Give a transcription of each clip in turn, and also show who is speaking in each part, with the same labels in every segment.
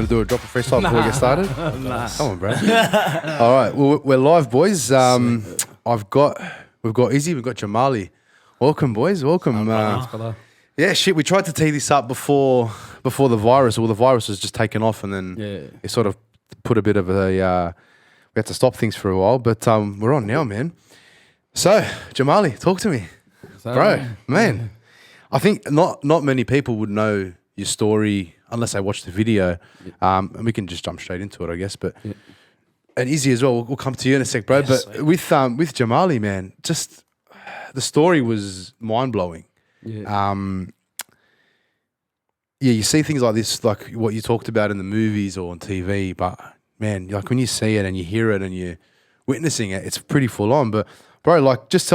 Speaker 1: do a drop of freestyle before we get started?
Speaker 2: Nah.
Speaker 1: Come on, bro. All right, well, we're live, boys. We've got Izzy, we've got Jamali. Welcome, boys. Welcome. Yeah, shit. We tried to tee this up before the virus. Well, the virus was just taken off, and then it sort of put a bit of a. We had to stop things for a while, but we're on now, man. So, Jamali, talk to me, bro. Man, I think not many people would know your story unless they watch the video, and we can just jump straight into it, I guess. But and Izzy as well. We'll come to you in a sec, bro. Yes, but with Jamali, man, just the story was mind blowing. Yeah. You see things like this, like what you talked about in the movies or on TV, but man, like when you see it and you hear it and you're witnessing it, it's pretty full on. But bro, like just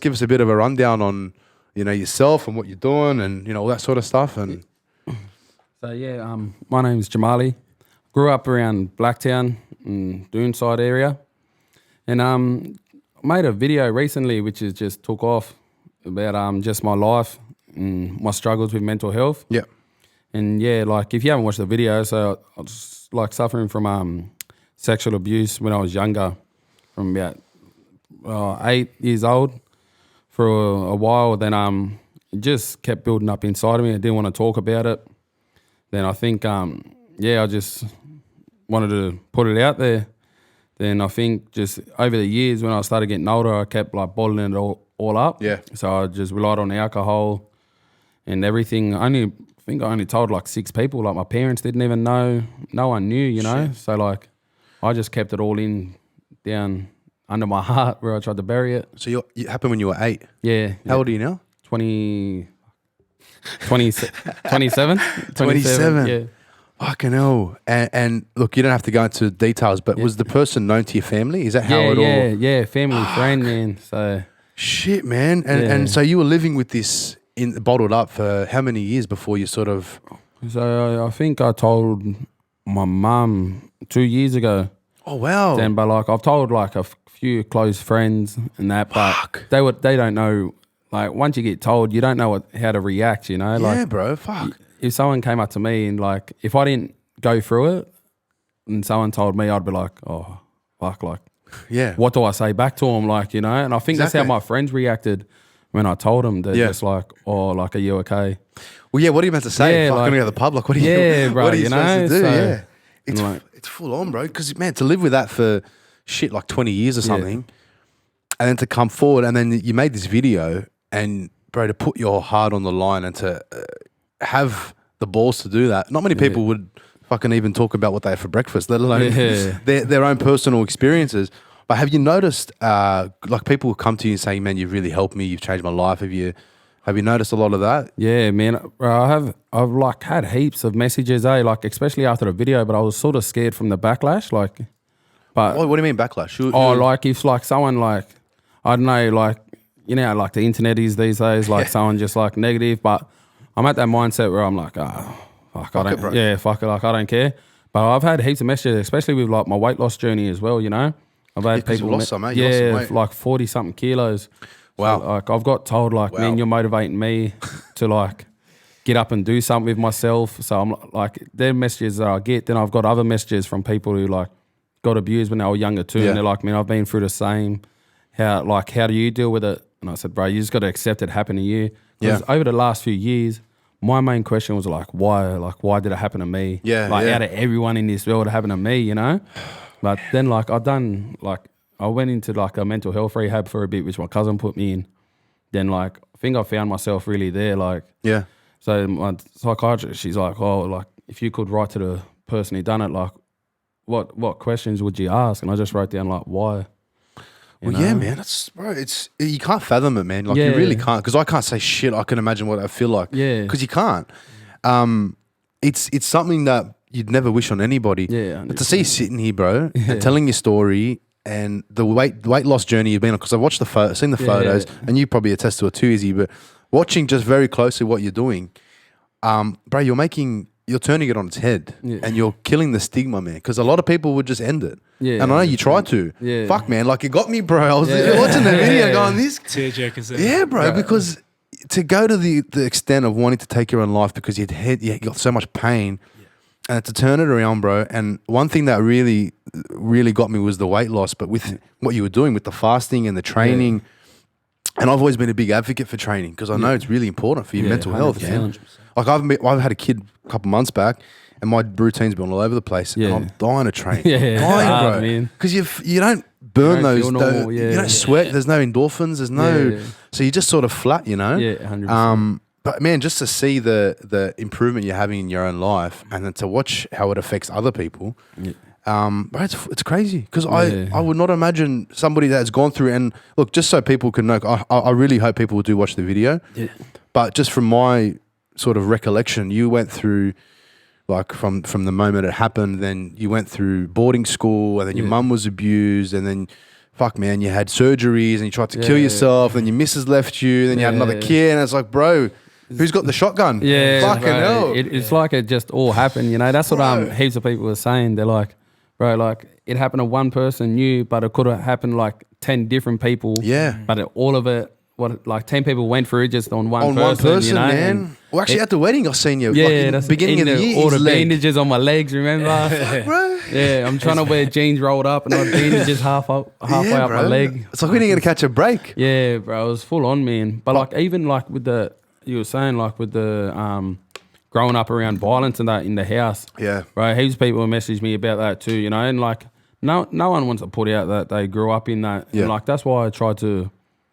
Speaker 1: give us a bit of a rundown on, yourself and what you're doing and, all that sort of stuff. And
Speaker 2: so my name's Jamali. Grew up around Blacktown and Doonside area. And made a video recently which is just took off about just my life and my struggles with mental health. Yeah. And like if you haven't watched the video, so I was like suffering from sexual abuse when I was younger, from about 8 years old for a while. Then it just kept building up inside of me. I didn't want to talk about it. Then I think I just wanted to put it out there. Then I think just over the years when I started getting older, I kept like bottling it all up. Yeah. So I just relied on alcohol and everything. I think I only told like 6 people. Like my parents didn't even know. No one knew, Shit. So like I just kept it all in down under my heart where I tried to bury it.
Speaker 1: So it happened when you were 8?
Speaker 2: Yeah.
Speaker 1: How old are you now?
Speaker 2: 27.
Speaker 1: 27.
Speaker 2: Yeah.
Speaker 1: Fucking hell. And look, you don't have to go into details, but was the person known to your family? Is that how it all?
Speaker 2: Yeah, family, friend, man. So
Speaker 1: shit, man. And so you were living with this bottled up for how many years before you sort of?
Speaker 2: So I think I told my mum 2 years ago.
Speaker 1: Oh wow.
Speaker 2: Then, but like I've told like a few close friends and that, but they don't know. Like once you get told, you don't know how to react.
Speaker 1: Yeah,
Speaker 2: like,
Speaker 1: bro. Fuck.
Speaker 2: If someone came up to me and like if I didn't go through it and someone told me, I'd be like, oh fuck, like what do I say back to them, like, And I think that's how my friends reacted when I told them. They're just like, oh, like, are you okay?
Speaker 1: Well, yeah, what are you meant to say?
Speaker 2: Yeah,
Speaker 1: fucking out of the pub, like, what are you?
Speaker 2: Bro,
Speaker 1: what are you supposed to do?
Speaker 2: So,
Speaker 1: it's full on, bro. Because man, to live with that for shit like 20 years or something, and then to come forward, and then you made this video, and bro, to put your heart on the line and to have the balls to do that. Not many people would fucking even talk about what they had for breakfast, let alone their own personal experiences. But have you noticed, like people will come to you and say, "Man, you've really helped me. You've changed my life." Have you noticed a lot of that?
Speaker 2: Yeah, man. I've like had heaps of messages, like especially after the video. But I was sort of scared from the backlash, like. But
Speaker 1: what do you mean backlash?
Speaker 2: Like if like someone like I don't know, like like the internet is these days, like someone just like negative. But I'm at that mindset where I'm like, fuck I don't, fuck it, like I don't care. But I've had heaps of messages, especially with like my weight loss journey as well. I've had people
Speaker 1: lost some, mate.
Speaker 2: Like 40 something kilos.
Speaker 1: Wow.
Speaker 2: So, like I've got told like, man, you're motivating me to like get up and do something with myself. So I'm like, their messages that I get. Then I've got other messages from people who like got abused when they were younger too, and they're like, man, I've been through the same. How do you deal with it? And I said, bro, you just got to accept it happened to you. Because over the last few years, my main question was like, why? Like, why did it happen to me? Out of everyone in this world, it happened to me, But then like I went into like a mental health rehab for a bit, which my cousin put me in. Then like I think I found myself really there. Like so my psychiatrist, she's like, oh, like if you could write to the person who done it, like what questions would you ask? And I just wrote down like why.
Speaker 1: Well, yeah, man, you can't fathom it, man. Like you really can't, because I can't say shit. I can imagine what I feel like. Yeah, because you can't. It's something that you'd never wish on anybody. Yeah, but to see you sitting here, bro, and telling your story and the weight loss journey you've been on, because I've watched seen the photos, and you probably attest to it too, Izzy. But watching just very closely what you're doing, bro, you're turning it on its head, and you're killing the stigma, man. Because a lot of people would just end it. Yeah, and I know you tried to. Yeah. Fuck, man, like it got me, bro. I was watching the video going, this.
Speaker 3: Tearjerkers.
Speaker 1: Yeah, bro, because to go to the extent of wanting to take your own life because you got so much pain, and to turn it around, bro. And one thing that really, really got me was the weight loss. But with what you were doing with the fasting and the training, and I've always been a big advocate for training because I know it's really important for your mental health, man. Like I've had a kid a couple months back, and my routine's been all over the place, and I'm dying to train. Dying, bro. Because you don't burn those. You don't sweat. There's no endorphins. There's no. So you're just sort of flat, you know.
Speaker 2: Yeah, 100%.
Speaker 1: But man, just to see the improvement you're having in your own life, and then to watch how it affects other people, bro, it's crazy. Because I would not imagine somebody that's gone through. And look, just so people can know, I really hope people will do watch the video. Yeah. But just from my sort of recollection, you went through, like from the moment it happened, then you went through boarding school, and then your mum was abused, and then fuck man, you had surgeries, and you tried to kill yourself, and your missus left you, then you had another kid, and it's like, bro, who's got the shotgun?
Speaker 2: Yeah,
Speaker 1: fucking hell.
Speaker 2: It's like it just all happened, you know. That's what heaps of people were saying. They're like, bro, like it happened to one person, you, but it could have happened like 10 different people. Yeah, but all of it. Like 10 people went through it just on one person, you know?
Speaker 1: Man. Well, actually, at the wedding, I seen you.
Speaker 2: Yeah,
Speaker 1: like,
Speaker 2: that's
Speaker 1: beginning of the year.
Speaker 2: All the bandages on my legs, remember?
Speaker 1: Fuck, bro.
Speaker 2: Yeah, I'm trying to wear jeans rolled up, and I had bandages halfway up my leg.
Speaker 1: It's like we didn't get to catch a break.
Speaker 2: Yeah, bro, it was full on, man. But like even like with you were saying, like with the growing up around violence and that in the house. Yeah, right. Heaps of people messaged me about that too, you know, and like no one wants to put out that they grew up in that. Yeah. And like that's why I tried to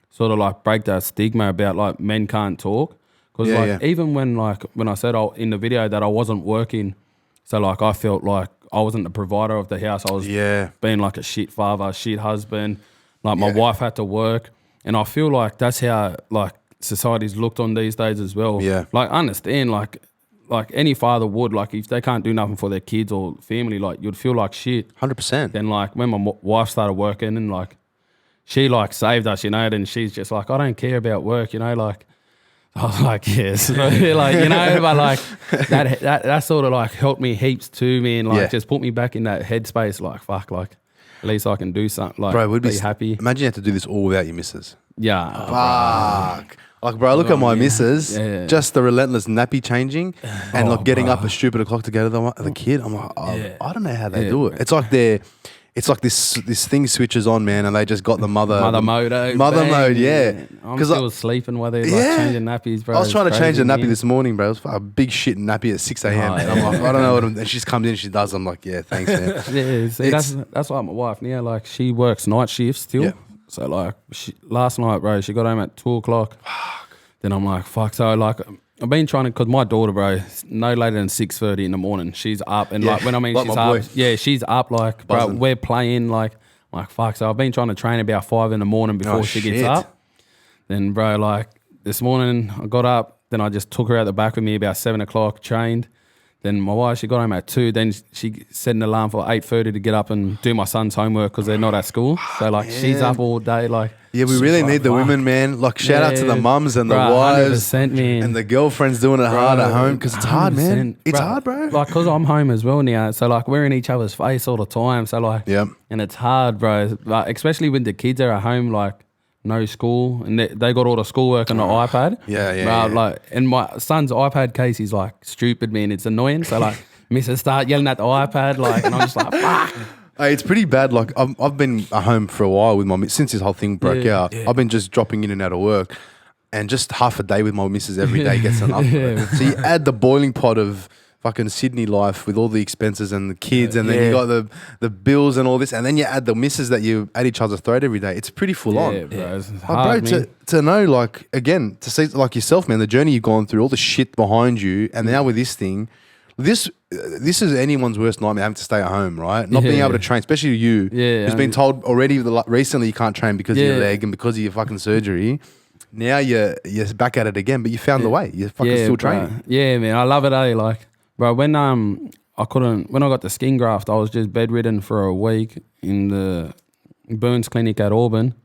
Speaker 2: sort of like break that stigma about like men can't talk. Because even when I said in the video that I wasn't working, so like I felt like I wasn't the provider of the house. I was being like a shit father, shit husband. Like my wife had to work, and I feel like that's how like society's looked on these days as well. Yeah, like I understand like any father would, like if they can't do nothing for their kids or family, like you'd feel like shit.
Speaker 1: 100%.
Speaker 2: Then like when my wife started working and like she like saved us, you know, and she's just like, I don't care about work, you know, like I was like, yes, like, you know, but like that sort of like helped me heaps too, man. Like just put me back in that headspace, like fuck, like at least I can do something. Like, bro, would be happy.
Speaker 1: Imagine you had to do this all without your missus.
Speaker 2: Yeah,
Speaker 1: fuck. Like, bro, look at my missus, just the relentless nappy changing, and like getting up at stupid o'clock to go to the kid. I'm like, I don't know how they do it. It's like it's like this thing switches on, man, and they just got the mother
Speaker 2: mode,
Speaker 1: yeah.
Speaker 2: I'm still sleeping while they're like changing nappies, bro.
Speaker 1: I was trying to change the nappy this morning, bro. It was a big shit nappy at 6 a.m. And I'm like, I don't know what and she just comes in, she does. I'm like, yeah, thanks, man.
Speaker 2: Yeah, see, that's why my wife now, like, she works night shifts still. Yeah. So like, last night, bro, she got home at 2 o'clock. Fuck. Then I'm like, fuck. So like, I've been trying to, because my daughter, bro, no later than 6:30 in the morning, she's up. And like, when I mean like she's up, she's up, like, bro, we're playing, like fuck. So I've been trying to train about 5 in the morning before she gets up. Then, bro, like, this morning I got up, then I just took her out the back with me about 7 o'clock, trained. Then my wife, she got home at 2. Then she set an alarm for 8:30 to get up and do my son's homework because they're not at school. So like, she's up all day, like.
Speaker 1: Yeah, we really need the women, man. Like, shout out to the mums and the wives and the girlfriends doing it hard at home because it's hard, man. It's hard, bro.
Speaker 2: Like, because I'm home as well now. So, like, we're in each other's face all the time. So, like, and it's hard, bro. Like, especially when the kids are at home, like, no school, and they got all the schoolwork on the iPad. Like, and my son's iPad case is, like, stupid, man. It's annoying. So, like, missus start yelling at the iPad, like, and I'm just like, fuck.
Speaker 1: Hey, it's pretty bad. Like, I've been at home for a while with my since this whole thing broke out. I've been just dropping in and out of work, and just half a day with my missus every day gets enough. So you add the boiling pot of fucking Sydney life with all the expenses and the kids, and then you got the bills and all this, and then you add the missus that you at each other's throat every day. It's pretty full on.
Speaker 2: Bro, it's hard,
Speaker 1: bro, to know, like, again, to see like yourself, man, the journey you've gone through, all the shit behind you, and now with this thing. This is anyone's worst nightmare, having to stay at home, right? Not being able to train, especially you, who's been told already recently you can't train because of your leg and because of your fucking surgery. Now you're back at it again, but you found the way. You're fucking still training.
Speaker 2: Yeah, man, I love it. Like, bro, when I got the skin graft, I was just bedridden for a week in the burns clinic at Auburn.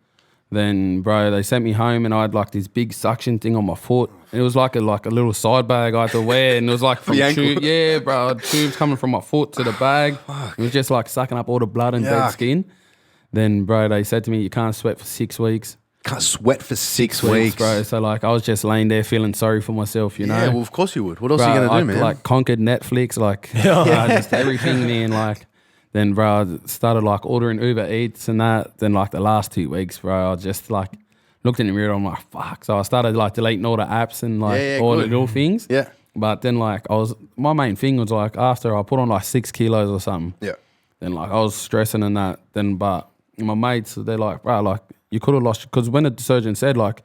Speaker 2: Then, bro, they sent me home and I had like this big suction thing on my foot. It was like a little side bag I had to wear, and it was like from tubes coming from my foot to the bag. Fuck. It was just like sucking up all the blood and dead skin. Then, bro, they said to me, you can't sweat for 6 weeks.
Speaker 1: can't sweat for 6 weeks,
Speaker 2: bro. So like, I was just laying there feeling sorry for myself, you know.
Speaker 1: Yeah, well, of course you would. What else
Speaker 2: bro,
Speaker 1: are you gonna do,
Speaker 2: I,
Speaker 1: man?
Speaker 2: Like conquered Netflix, like just everything. Then like, then bro, I started like ordering Uber Eats and that. Then like the last 2 weeks, bro, I just like looked in the mirror. I'm like, fuck. So I started like deleting all the apps and like all the little things.
Speaker 1: Yeah.
Speaker 2: But then like my main thing was like after I put on like 6 kilos or something.
Speaker 1: Yeah.
Speaker 2: Then like I was stressing and that. Then but my mates, they're like, bro, like you could have lost, because when the surgeon said like,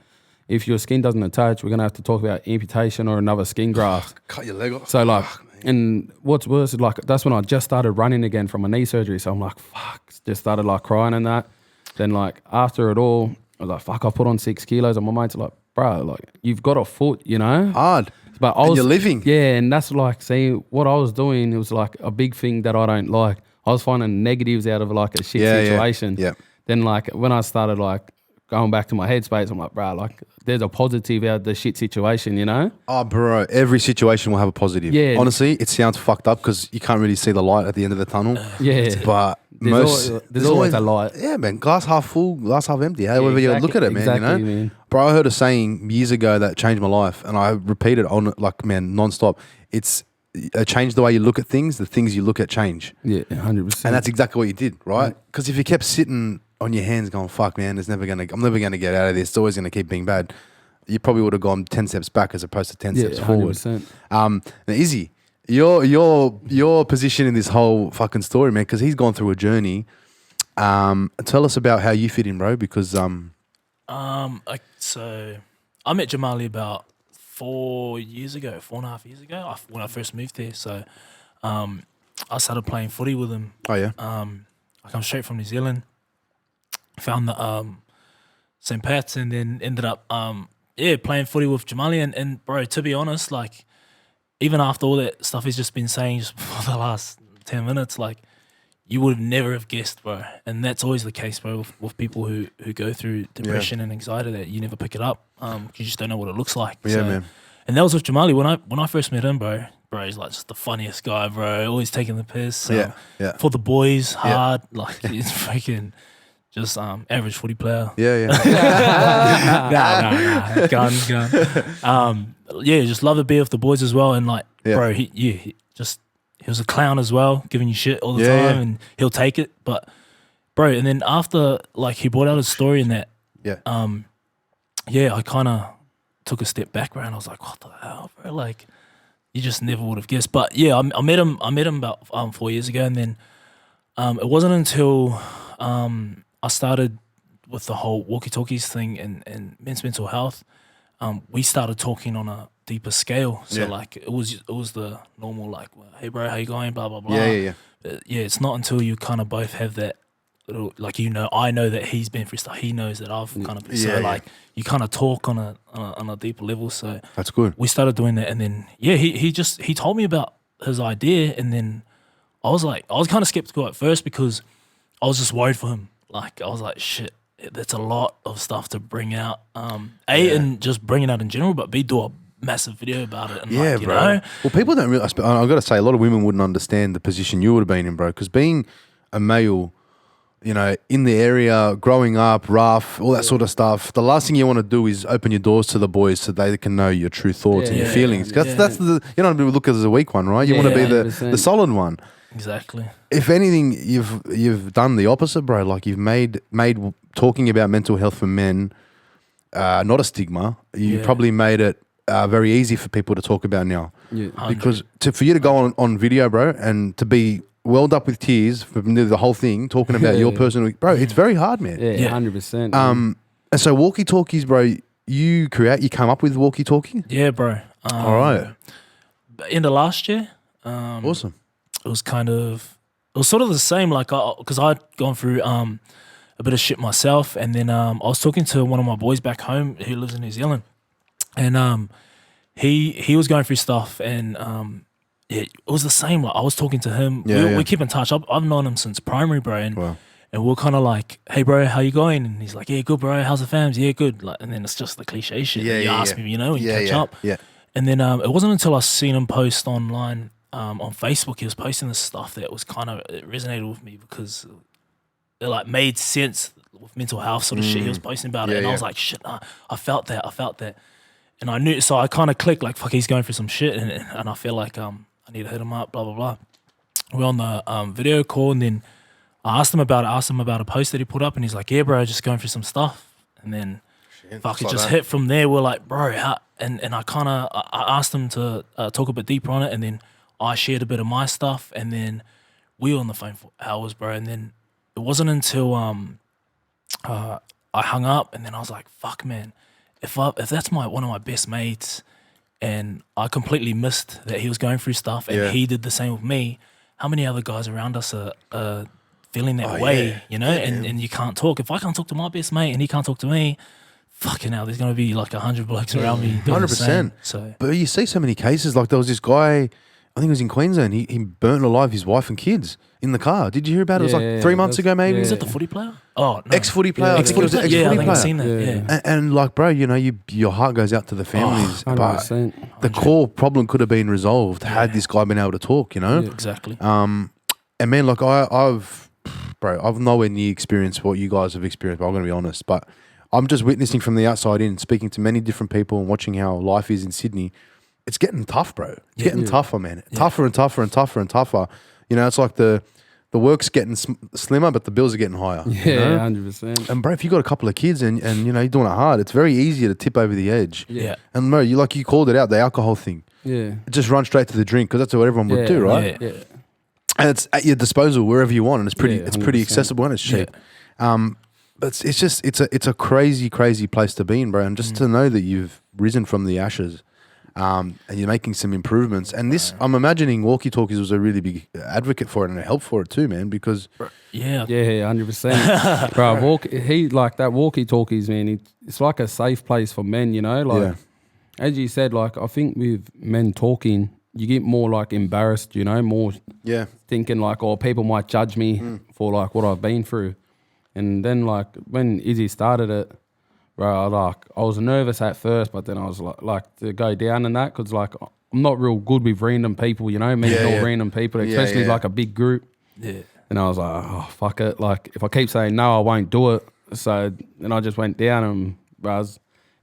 Speaker 2: if your skin doesn't attach, we're gonna have to talk about amputation or another skin graft.
Speaker 1: Cut your leg off.
Speaker 2: So like, and what's worse is like, that's when I just started running again from a knee surgery. So I'm like, fuck, just started like crying and that. Then like after it all, I was like, fuck, I put on 6 kilos, and my mates are like, bro, like you've got a foot, you know?
Speaker 1: Hard.
Speaker 2: But I was,
Speaker 1: you're living.
Speaker 2: Yeah, and that's like, see, what I was doing, it was like a big thing that I don't like. I was finding negatives out of like a shit situation.
Speaker 1: Yeah.
Speaker 2: Then like when I started like going back to my headspace, I'm like, bro, like there's a positive out of the shit situation, you know?
Speaker 1: Oh, bro, every situation will have a positive.
Speaker 2: Yeah.
Speaker 1: Honestly, it sounds fucked up because you can't really see the light at the end of the tunnel.
Speaker 2: Yeah.
Speaker 1: But
Speaker 2: there's always a light.
Speaker 1: Yeah, man. Glass half full, glass half empty. However you look at it, man.
Speaker 2: Exactly,
Speaker 1: you know,
Speaker 2: man.
Speaker 1: Bro, I heard a saying years ago that changed my life, and I repeat it on like, man, nonstop. It's change the way you look at things. The things you look at change.
Speaker 2: Yeah, 100%.
Speaker 1: And that's exactly what you did, right? Because if you kept sitting on your hands, going, "Fuck, man, I'm never gonna get out of this. It's always gonna keep being bad," you probably would have gone 10 steps back as opposed to 10 steps forward.
Speaker 2: 100%.
Speaker 1: Now, Izzy, your position in this whole fucking story, man, because he's gone through a journey. Tell us about how you fit in, bro, because
Speaker 3: so I met Jamali about 4.5 years ago, when I first moved here. So I started playing footy with him.
Speaker 1: Oh yeah.
Speaker 3: I come straight from New Zealand, found the St. Pat's, and then ended up playing footy with Jamali. And bro, to be honest, like even after all that stuff he's just been saying just for the last 10 minutes, like you would never have guessed, bro. And that's always the case, bro, with people who go through depression and anxiety, that you never pick it up because you just don't know what it looks like.
Speaker 1: Yeah, man.
Speaker 3: And that was with Jamali. When I first met him, bro, he's like just the funniest guy, bro. Always taking the piss.
Speaker 1: Yeah.
Speaker 3: For the boys, hard. Like he's freaking just average footy player.
Speaker 1: Yeah.
Speaker 3: Nah. Gun. Just love to be with the boys as well. And like, bro, he was a clown as well, giving you shit all the time, and he'll take it. But bro, and then after like he brought out his story and that, I kind of took a step back, bro, and I was like, what the hell, bro? Like, you just never would have guessed. But yeah, I met him about 4 years ago, and then it wasn't until I started with the whole Walkie Talkies thing and men's mental health. We started talking on a deeper scale. So like it was the normal like, well, hey bro, how you going? Blah blah blah.
Speaker 1: Yeah.
Speaker 3: But yeah, it's not until you kind of both have that little, like, you know, I know that he's been through stuff. He knows that I've kind of been. So like you kind of talk on a deeper level. So
Speaker 1: that's good.
Speaker 3: We started doing that, and then he told me about his idea, and then I was kind of skeptical at first because I was just worried for him. Like I was like, shit, that's a lot of stuff to bring out. And just bring it out in general, but B, do a massive video about it. And like, you know? Well,
Speaker 1: people don't realize. I've got to say, a lot of women wouldn't understand the position you would have been in, bro. Because being a male, you know, in the area, growing up, rough, all that sort of stuff. The last thing you want to do is open your doors to the boys so they can know your true thoughts and your feelings. That's the, you don't want to be looked at as a weak one, right? You want to be the solid one.
Speaker 3: Exactly.
Speaker 1: If anything, you've done the opposite, bro. Like you've made talking about mental health for men not a stigma. You probably made it very easy for people to talk about now. Yeah. Because for you to go on video, bro, and to be welled up with tears from the whole thing, talking about your personal, bro, it's very hard, man.
Speaker 2: Yeah, 100%.
Speaker 1: And so Walkie Talkies, bro, you come up with Walkie Talkie?
Speaker 3: Yeah, bro.
Speaker 1: All right.
Speaker 3: In the last year.
Speaker 1: Awesome.
Speaker 3: It was sort of the same, like, because I'd gone through a bit of shit myself, and then I was talking to one of my boys back home who lives in New Zealand, and he was going through stuff, and it was the same. Like I was talking to him. We keep in touch. I've known him since primary, bro, and we're kind of like, hey, bro, how you going? And he's like, yeah, good, bro. How's the fams? Yeah, good. Like, and then it's just the cliche shit. You ask me, you know, when you catch up. Yeah. And then it wasn't until I seen him post online. On Facebook, he was posting this stuff that was it resonated with me because it like made sense. with mental health sort of shit. He was posting about it, and I was like, shit, I felt that, and I knew. So I kind of clicked like, fuck, he's going through some shit, and I feel like I need to hit him up, blah blah blah. We're on the video call, and then I asked him about a post that he put up, and he's like, yeah, bro, just going through some stuff, and then fuck, it just hit from there. We're like, bro, how? And I asked him to talk a bit deeper on it, and then I shared a bit of my stuff, and then we were on the phone for hours, bro. And then it wasn't until I hung up, and then I was like, fuck, man, if that's one of my best mates, and I completely missed that he was going through stuff, and he did the same with me, how many other guys around us are feeling that way, you know? And you can't talk. If I can't talk to my best mate and he can't talk to me, fucking hell, there's going to be like 100 blokes around me doing 100%. The same. So,
Speaker 1: but you see so many cases. Like there was this guy, I think it was in Queensland. He burnt alive his wife and kids in the car. Did you hear about it? It was like 3 months ago, maybe.
Speaker 3: Is it the footy player? Oh, no.
Speaker 1: Ex-footy player.
Speaker 3: Yeah, ex-footy player. Yeah, I think I've seen that. Yeah.
Speaker 1: And like, bro, you know, your heart goes out to the families. But
Speaker 2: 100%.
Speaker 1: the core problem could have been resolved had this guy been able to talk. You know.
Speaker 3: Yeah, exactly.
Speaker 1: And man, like I've nowhere near experienced what you guys have experienced. But I'm going to be honest, but I'm just witnessing from the outside in, speaking to many different people and watching how life is in Sydney. It's getting tough, bro. It's getting tougher, man. Tougher and tougher and tougher and tougher. You know, it's like the work's getting slimmer, but the bills are getting higher.
Speaker 2: Yeah,
Speaker 1: you know?
Speaker 2: 100%.
Speaker 1: And bro, if you got a couple of kids and you know you're doing it hard, it's very easy to tip over the edge.
Speaker 3: Yeah.
Speaker 1: And bro, you called it out, the alcohol thing.
Speaker 2: Yeah.
Speaker 1: Just run straight to the drink because that's what everyone would do, right?
Speaker 2: Yeah.
Speaker 1: And it's at your disposal wherever you want, and it's pretty
Speaker 2: 100%.
Speaker 1: accessible and it's cheap. But it's a crazy place to be in, bro. And just to know that you've risen from the ashes. And you're making some improvements. And this, I'm imagining Walkie Talkies was a really big advocate for it and a help for it too, man, because...
Speaker 2: Yeah, 100%. Bro, that Walkie Talkies, man, it's like a safe place for men, you know? Like, as you said, like, I think with men talking, you get more, like, embarrassed, you know? More thinking, like, oh, people might judge me for, like, what I've been through. And then, like, when Izzy started it, bro, like I was nervous at first, but then I was like to go down in that because like I'm not real good with random people, you know, meeting all random people, especially like a big group. Yeah. And I was like, oh fuck it, like if I keep saying no, I won't do it. So then I just went down and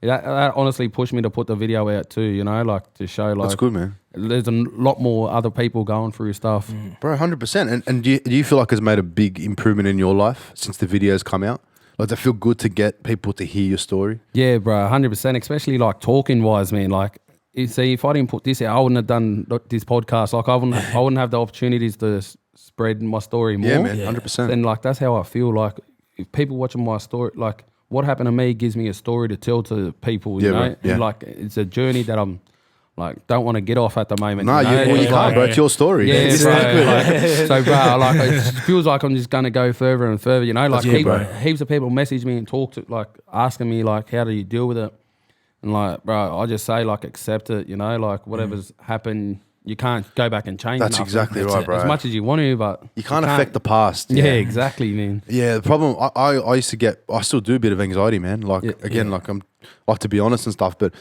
Speaker 2: that honestly pushed me to put the video out too, you know, like to show like
Speaker 1: that's good, man.
Speaker 2: There's a lot more other people going through stuff,
Speaker 1: bro. 100%. And do you feel like it's made a big improvement in your life since the videos come out? Like, does it feel good to get people to hear your story?
Speaker 2: Yeah, bro, 100%, especially like talking wise, man. Like, if I didn't put this out, I wouldn't have done this podcast. Like, I wouldn't have the opportunities to spread my story more.
Speaker 1: Yeah, man, 100%.
Speaker 2: And like, that's how I feel. Like, if people watching my story, like, what happened to me gives me a story to tell to people, you know?
Speaker 1: Bro,
Speaker 2: And like, it's a journey that I'm like, don't want to get off at the moment.
Speaker 1: No, you can't, bro. It's your story.
Speaker 2: Yeah, so, bro, like, it feels like I'm just going to go further and further, you know? Like, heaps of people message me and talk to, like, asking me, like, how do you deal with it? And, like, bro, I just say, like, accept it, you know? Like, whatever's happened, you can't go back and change
Speaker 1: That's
Speaker 2: nothing.
Speaker 1: exactly right, bro.
Speaker 2: As much as you want to, but...
Speaker 1: You can't affect the past.
Speaker 2: Yeah, exactly, man.
Speaker 1: Yeah, the problem, I used to get... I still do a bit of anxiety, man. Like, like, I'm like to be honest and stuff, but...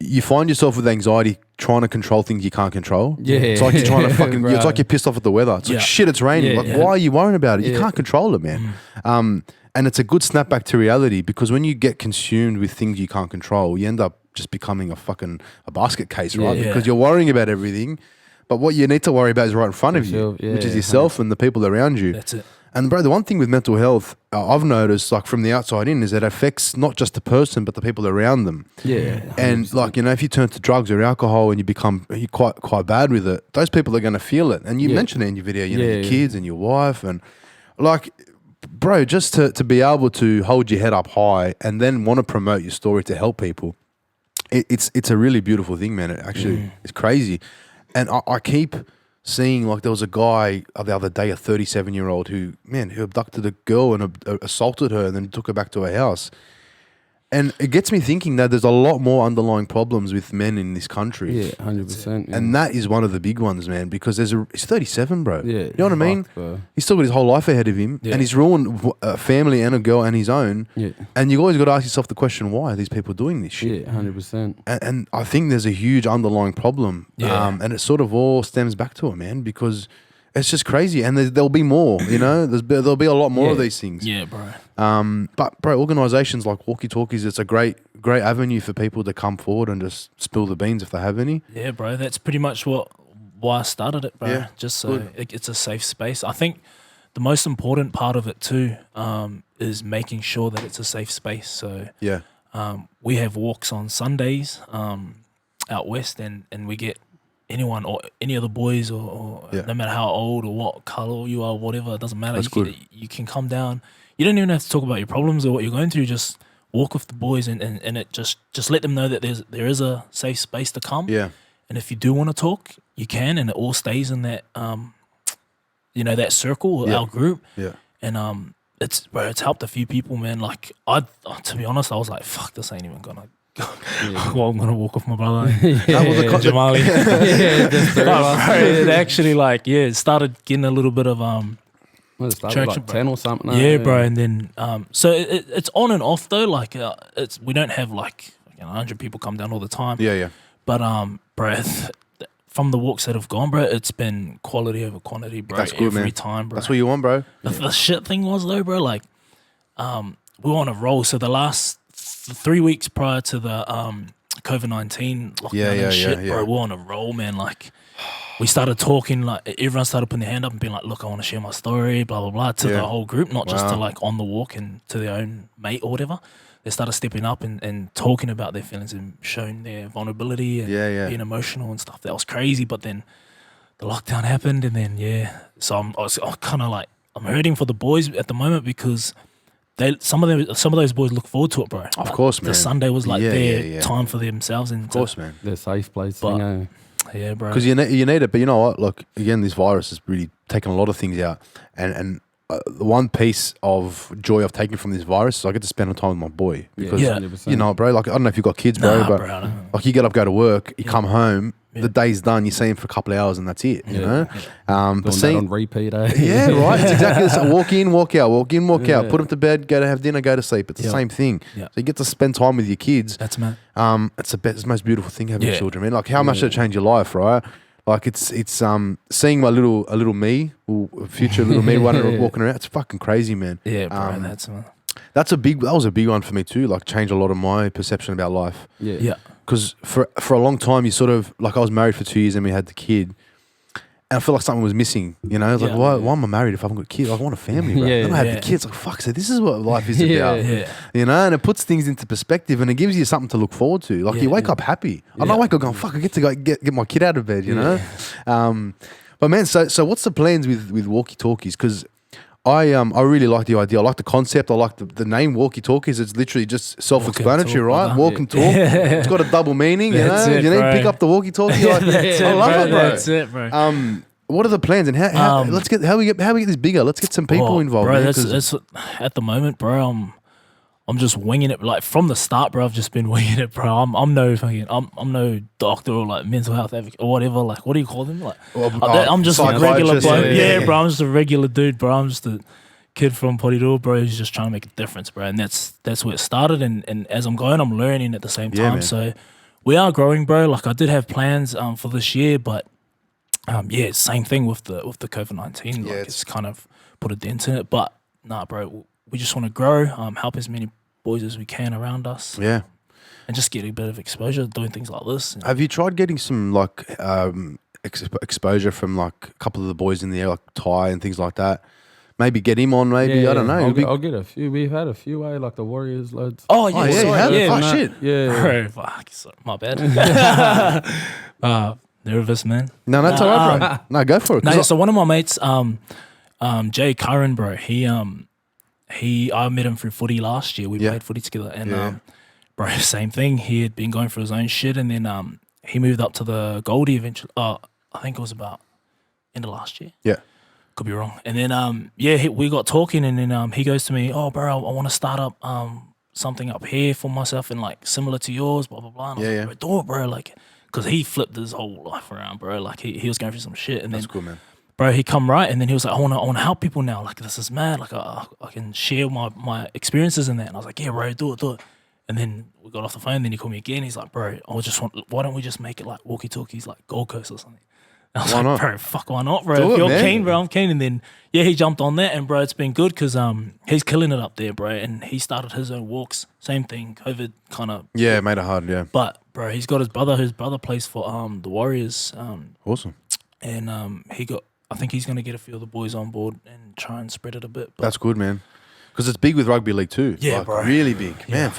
Speaker 1: You find yourself with anxiety trying to control things you can't control.
Speaker 2: Yeah.
Speaker 1: It's like you're trying to fucking... It's like you're pissed off at the weather. It's like, shit, it's raining. Why are you worrying about it? You can't control it, man. And it's a good snapback to reality because when you get consumed with things you can't control, you end up just becoming a basket case, right? Because you're worrying about everything. But what you need to worry about is right in front of you, which is yourself and the people around you.
Speaker 3: That's it.
Speaker 1: And bro, the one thing with mental health I've noticed, like from the outside in, is that it affects not just the person but the people around them.
Speaker 2: Yeah, 100%.
Speaker 1: And like, you know, if you turn to drugs or alcohol and you're quite bad with it, those people are going to feel it. And you mentioned it in your video, you know, your kids and your wife, and like, bro, just to be able to hold your head up high and then want to promote your story to help people, it's a really beautiful thing, man. It actually it's crazy, and I keep seeing, like, there was a guy the other day, a 37-year-old who abducted a girl and assaulted her and then took her back to her house. And it gets me thinking that there's a lot more underlying problems with men in this country.
Speaker 2: Yeah, 100%. Yeah.
Speaker 1: And that is one of the big ones, man, because he's 37, bro.
Speaker 2: Yeah,
Speaker 1: you know what I mean?
Speaker 2: Bro.
Speaker 1: He's still got his whole life ahead of him, and he's ruined a family and a girl and his own.
Speaker 2: Yeah.
Speaker 1: And you always got to ask yourself the question, why are these people doing this shit?
Speaker 2: Yeah, 100%.
Speaker 1: And I think there's a huge underlying problem.
Speaker 3: Yeah.
Speaker 1: And it sort of all stems back to it, man, because It's just crazy, and there'll be more. You know, there'll be a lot more of these things.
Speaker 3: Yeah, bro.
Speaker 1: But bro, organisations like Walkie Talkies, it's a great avenue for people to come forward and just spill the beans if they have any.
Speaker 3: Yeah, bro. That's pretty much why I started it, bro.
Speaker 1: Yeah,
Speaker 3: just so it's a safe space. I think the most important part of it too is making sure that it's a safe space. So
Speaker 1: yeah,
Speaker 3: we have walks on Sundays out west, and we get anyone or any of the boys or no matter how old or what color you are, whatever, it doesn't matter. You can come down. You don't even have to talk about your problems or what you're going through. Just walk with the boys and it just let them know that there is a safe space to come.
Speaker 1: Yeah.
Speaker 3: And if you do want to talk, you can, and it all stays in that that circle or our group.
Speaker 1: Yeah.
Speaker 3: And it's helped a few people, man. Like to be honest, I was like, fuck, this ain't even gonna well, I'm gonna walk with my brother. Jamali. It actually it started getting a little bit of
Speaker 2: it started like 10 or something.
Speaker 3: Yeah, bro. And then so it's on and off though. Like we don't have 100 people come down all the time.
Speaker 1: Yeah, yeah.
Speaker 3: But bro, from the walks that have gone, bro, it's been quality over quantity, bro.
Speaker 1: That's good,
Speaker 3: every
Speaker 1: man.
Speaker 3: time, bro.
Speaker 1: That's what you want, bro.
Speaker 3: The shit thing was though, bro. Like we were on a roll. So the last 3 weeks prior to the COVID-19 lockdown and shit, bro, we're on a roll, man. Like we started talking, like everyone started putting their hand up and being like, look, I want to share my story, blah, blah, blah, to the whole group, not just to on the walk and to their own mate or whatever. They started stepping up and talking about their feelings and showing their vulnerability and being emotional and stuff. That was crazy. But then the lockdown happened, and then so I was kind of like, I'm hurting for the boys at the moment because some of those boys look forward to it, bro.
Speaker 1: Of course, man.
Speaker 3: The Sunday was their time for themselves, and
Speaker 1: of course, man.
Speaker 2: Their safe place.
Speaker 3: Yeah, bro.
Speaker 1: Because you need it, but you know what? Look, again, this virus has really taken a lot of things out, and the one piece of joy I've taken from this virus is I get to spend time with my boy because you know, bro. Like I don't know if you've got kids, bro, but like you get up, go to work, you come home. The day's done. You see him for a couple of hours, and that's it. You know,
Speaker 2: but that on repeat.
Speaker 1: Yeah, right. It's exactly the same. Walk in, walk out. Walk in, walk out. Put them to bed. Go to have dinner. Go to sleep. It's the same thing. So you get to spend time with your kids.
Speaker 3: That's man.
Speaker 1: It's the most beautiful thing having children, man. Like how much did it change your life, right? Like it's seeing my little me, or future little me walking around. It's fucking crazy, man.
Speaker 3: Yeah, bro.
Speaker 1: That was a big one for me too. Like changed a lot of my perception about life.
Speaker 3: Yeah.
Speaker 1: Because for a long time, you sort of like I was married for 2 years and we had the kid, and I feel like something was missing. You know, it's like why am I married if I haven't got kids? I want a family, bro. Then I have the kids. Like fuck, so this is what life is about. You know, and it puts things into perspective and it gives you something to look forward to. Like you wake up happy. I don't wake up going fuck. I get to go get my kid out of bed. You know, but man, so what's the plans with Walkie Talkies? Because I really like the idea. I like the concept. I like the name Walkie Talkies. It's literally just self-explanatory, right? Walk and talk. It's got a double meaning, you know. You need to pick up the walkie-talkie. Like, I love it, bro.
Speaker 3: That's it, bro.
Speaker 1: What are the plans and how we get this bigger? Let's get some people involved,
Speaker 3: bro.
Speaker 1: Man,
Speaker 3: that's at the moment, bro. I'm just winging it. Like from the start, bro. I've just been winging it, bro. I'm no doctor or like mental health advocate or whatever. Like, what do you call them? Like, I'm just a regular bloke. Yeah, bro. I'm just a regular dude, bro. I'm just a kid from Porirua, bro. Who's just trying to make a difference, bro. And that's where it started. And as I'm going, I'm learning at the same time. So we are growing, bro. Like I did have plans for this year, but same thing with the COVID-19. Like it's kind of put a dent in it. But nah, bro. We just want to grow, help as many boys as we can around us. Yeah. And just get a bit of exposure doing things like this.
Speaker 1: Have you tried getting some like exposure from like a couple of the boys in the air, like Ty and things like that? Maybe get him on, maybe. I don't know.
Speaker 2: I'll get a few. We've had a few, like the Warriors loads.
Speaker 3: Oh, yeah.
Speaker 1: Shit.
Speaker 2: Yeah.
Speaker 3: Bro, fuck. Sorry, my bad. Nervous, man.
Speaker 1: No, that's all right, bro. No, go for it.
Speaker 3: No, so one of my mates, Jay Curran, bro, I met him through footy last year. We played footy together, and bro, same thing. He had been going for his own shit, and then he moved up to the Goldie eventually. I think it was about end of last year. Yeah, could be wrong. And then we got talking, and then he goes to me, "Oh, bro, I want to start up something up here for myself, and like similar to yours, blah blah blah." And I was like, do it, bro, like, because he flipped his whole life around, bro. Like he was going through some shit, and
Speaker 1: that's cool, man.
Speaker 3: Bro, he come right, and then he was like, I want to help people now. Like, this is mad. Like, I can share my experiences in that. And I was like, yeah, bro, do it. And then we got off the phone. Then he called me again. He's like, bro, why don't we just make it like Walkie Talkies, like Gold Coast or something? I was
Speaker 1: Why
Speaker 3: like,
Speaker 1: not?
Speaker 3: bro, fuck, why not, bro?
Speaker 1: Do
Speaker 3: If
Speaker 1: it,
Speaker 3: you're
Speaker 1: man.
Speaker 3: keen, bro, I'm keen. And then, yeah, he jumped on that, and bro, it's been good because he's killing it up there, bro. And he started his own walks. Same thing, COVID kind of.
Speaker 1: Yeah, made it hard. Yeah,
Speaker 3: But bro, he's got his brother. His brother plays for the Warriors.
Speaker 1: awesome.
Speaker 3: And I think he's going to get a few of the boys on board and try and spread it a bit. But
Speaker 1: That's good, man. Because it's big with rugby league too.
Speaker 3: Yeah,
Speaker 1: like,
Speaker 3: bro.
Speaker 1: really big. Man,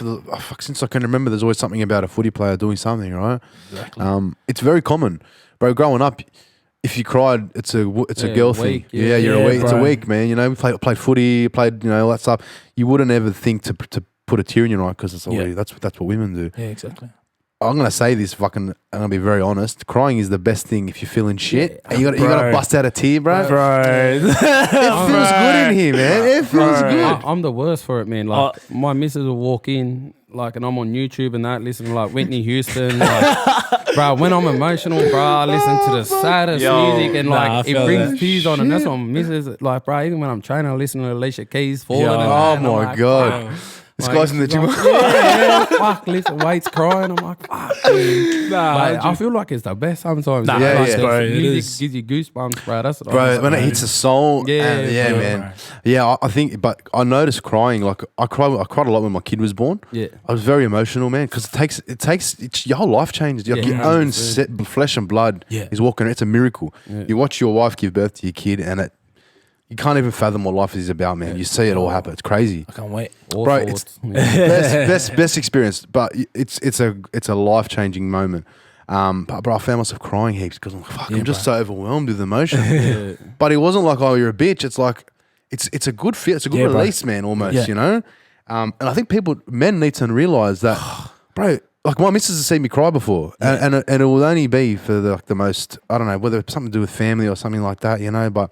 Speaker 1: since I can remember, there's always something about a footy player doing something, right?
Speaker 3: Exactly.
Speaker 1: It's very common, bro. Growing up, if you cried, it's a girl thing.
Speaker 2: week,
Speaker 1: Yeah,
Speaker 2: yeah.
Speaker 1: you're a
Speaker 3: Yeah,
Speaker 1: week. It's a
Speaker 3: bro.
Speaker 1: week, man. You know, we played footy, played all that stuff. You wouldn't ever think to put a tear in your eye because it's already that's what women do.
Speaker 3: Yeah, exactly.
Speaker 1: I'm gonna say this I'm gonna be very honest. Crying is the best thing if you're feeling shit. And you gotta
Speaker 3: Bro.
Speaker 1: bust out a tear, bro.
Speaker 3: Bro.
Speaker 1: It feels good in here, man. It feels
Speaker 3: Bro.
Speaker 1: good.
Speaker 2: I'm the worst for it, man. Like my missus will walk in, like, and I'm on YouTube and that, listening to like Whitney Houston. Like, bro, when I'm emotional, bro, I listen to the saddest music and
Speaker 3: I
Speaker 2: like it
Speaker 3: feel
Speaker 2: brings
Speaker 3: that.
Speaker 2: tears on, and that's what my missus like, bro. Even when I'm training, I listen to Alicia Keys falling.
Speaker 3: Yo.
Speaker 2: And
Speaker 1: Oh
Speaker 2: that, and I'm
Speaker 1: my
Speaker 2: like,
Speaker 1: god.
Speaker 2: fuck.
Speaker 1: This
Speaker 2: Like,
Speaker 1: guy's in the gym.
Speaker 2: like, yeah, fuck, listen, Wade's crying. I'm like, fuck, dude. Like, I feel like it's the best sometimes.
Speaker 3: Nah,
Speaker 2: Like,
Speaker 1: yeah,
Speaker 2: the
Speaker 3: bro, it
Speaker 2: music
Speaker 3: is.
Speaker 2: gives you goosebumps, bro. That's what
Speaker 1: Bro, when it hits a soul,
Speaker 2: Yeah,
Speaker 1: yeah,
Speaker 2: bro.
Speaker 1: man. Yeah, I think, but I noticed crying. Like I cried a lot when my kid was born.
Speaker 2: Yeah.
Speaker 1: I was very emotional, man, because your whole life changes. Like
Speaker 2: Yeah,
Speaker 1: your own
Speaker 2: 100%.
Speaker 1: flesh and blood
Speaker 3: Yeah.
Speaker 1: is walking. It's a miracle.
Speaker 2: Yeah.
Speaker 1: You watch your wife give birth to your kid, and you can't even fathom what life is about, man. You see it all happen. It's crazy.
Speaker 3: I can't wait.
Speaker 2: All
Speaker 1: Bro,
Speaker 2: thoughts.
Speaker 1: Best experience, but it's a life changing moment. But bro, I found myself crying heaps because I'm like, fuck, I'm just so overwhelmed with emotion.
Speaker 2: Yeah.
Speaker 1: But it wasn't like, oh, you're a bitch. It's like it's a good feel. It's a good
Speaker 3: Yeah, bro.
Speaker 1: release, man. Almost,
Speaker 3: Yeah.
Speaker 1: you know. And I think men need to realize that, bro. Like my missus has seen me cry before, and it will only be for the most, I don't know, whether it's something to do with family or something like that, you know. But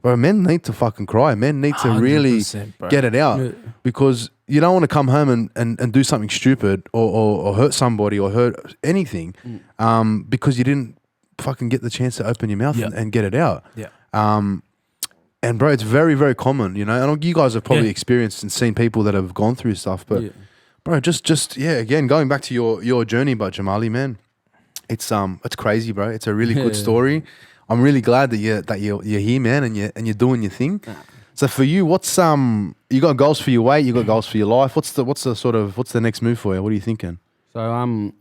Speaker 1: bro, men need to fucking cry. Men need to really
Speaker 3: 100%, bro.
Speaker 1: get it out
Speaker 2: Yeah.
Speaker 1: because you don't want to come home and do something stupid or hurt somebody or hurt anything because you didn't fucking get the chance to open your mouth
Speaker 3: Yeah.
Speaker 1: and get it out.
Speaker 3: Yeah.
Speaker 1: And bro, it's very, very common, you know. And you guys have probably
Speaker 3: Yeah.
Speaker 1: experienced and seen people that have gone through stuff, but
Speaker 2: Yeah.
Speaker 1: bro, just again, going back to your journey, but Jamali, man, it's crazy, bro. It's a really good
Speaker 2: Yeah.
Speaker 1: story. I'm really glad that you're here, man, and you're doing your thing. So for you, what's you got goals for your weight, you got goals for your life. What's the next move for you? What are you thinking?
Speaker 2: So I don't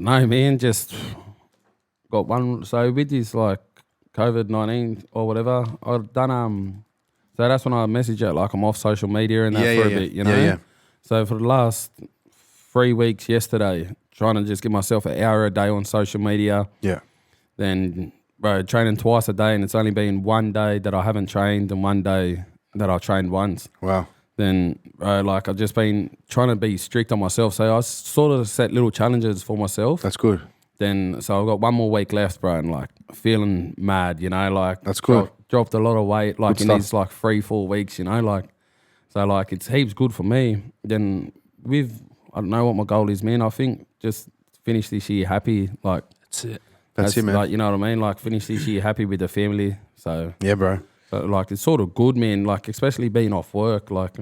Speaker 2: know, man. Just got one. So with this like COVID-19 or whatever, I've done So that's when I message it like I'm off social media and that for a bit, you know.
Speaker 1: Yeah.
Speaker 2: So for the last 3 weeks, yesterday, trying to just give myself an hour a day on social media.
Speaker 1: Yeah.
Speaker 2: Then, bro, training twice a day, and it's only been one day that I haven't trained and one day that I trained once.
Speaker 1: Wow.
Speaker 2: Then, bro, like I've just been trying to be strict on myself. So I sort of set little challenges for myself.
Speaker 1: That's good.
Speaker 2: Then, so I've got one more week left, bro, and like feeling mad, you know, like
Speaker 1: That's good.
Speaker 2: Dropped a lot of weight, like
Speaker 1: Good
Speaker 2: in
Speaker 1: stuff.
Speaker 2: these like 3-4 weeks, you know, like, so like it's heaps good for me. Then I don't know what my goal is, man. I think just finish this year happy, like
Speaker 3: That's it.
Speaker 1: That's it, man.
Speaker 2: like, you know what I mean? Like finish this year happy with the family. So,
Speaker 1: Yeah, bro.
Speaker 2: like it's sort of good, man. Like especially being off work, like,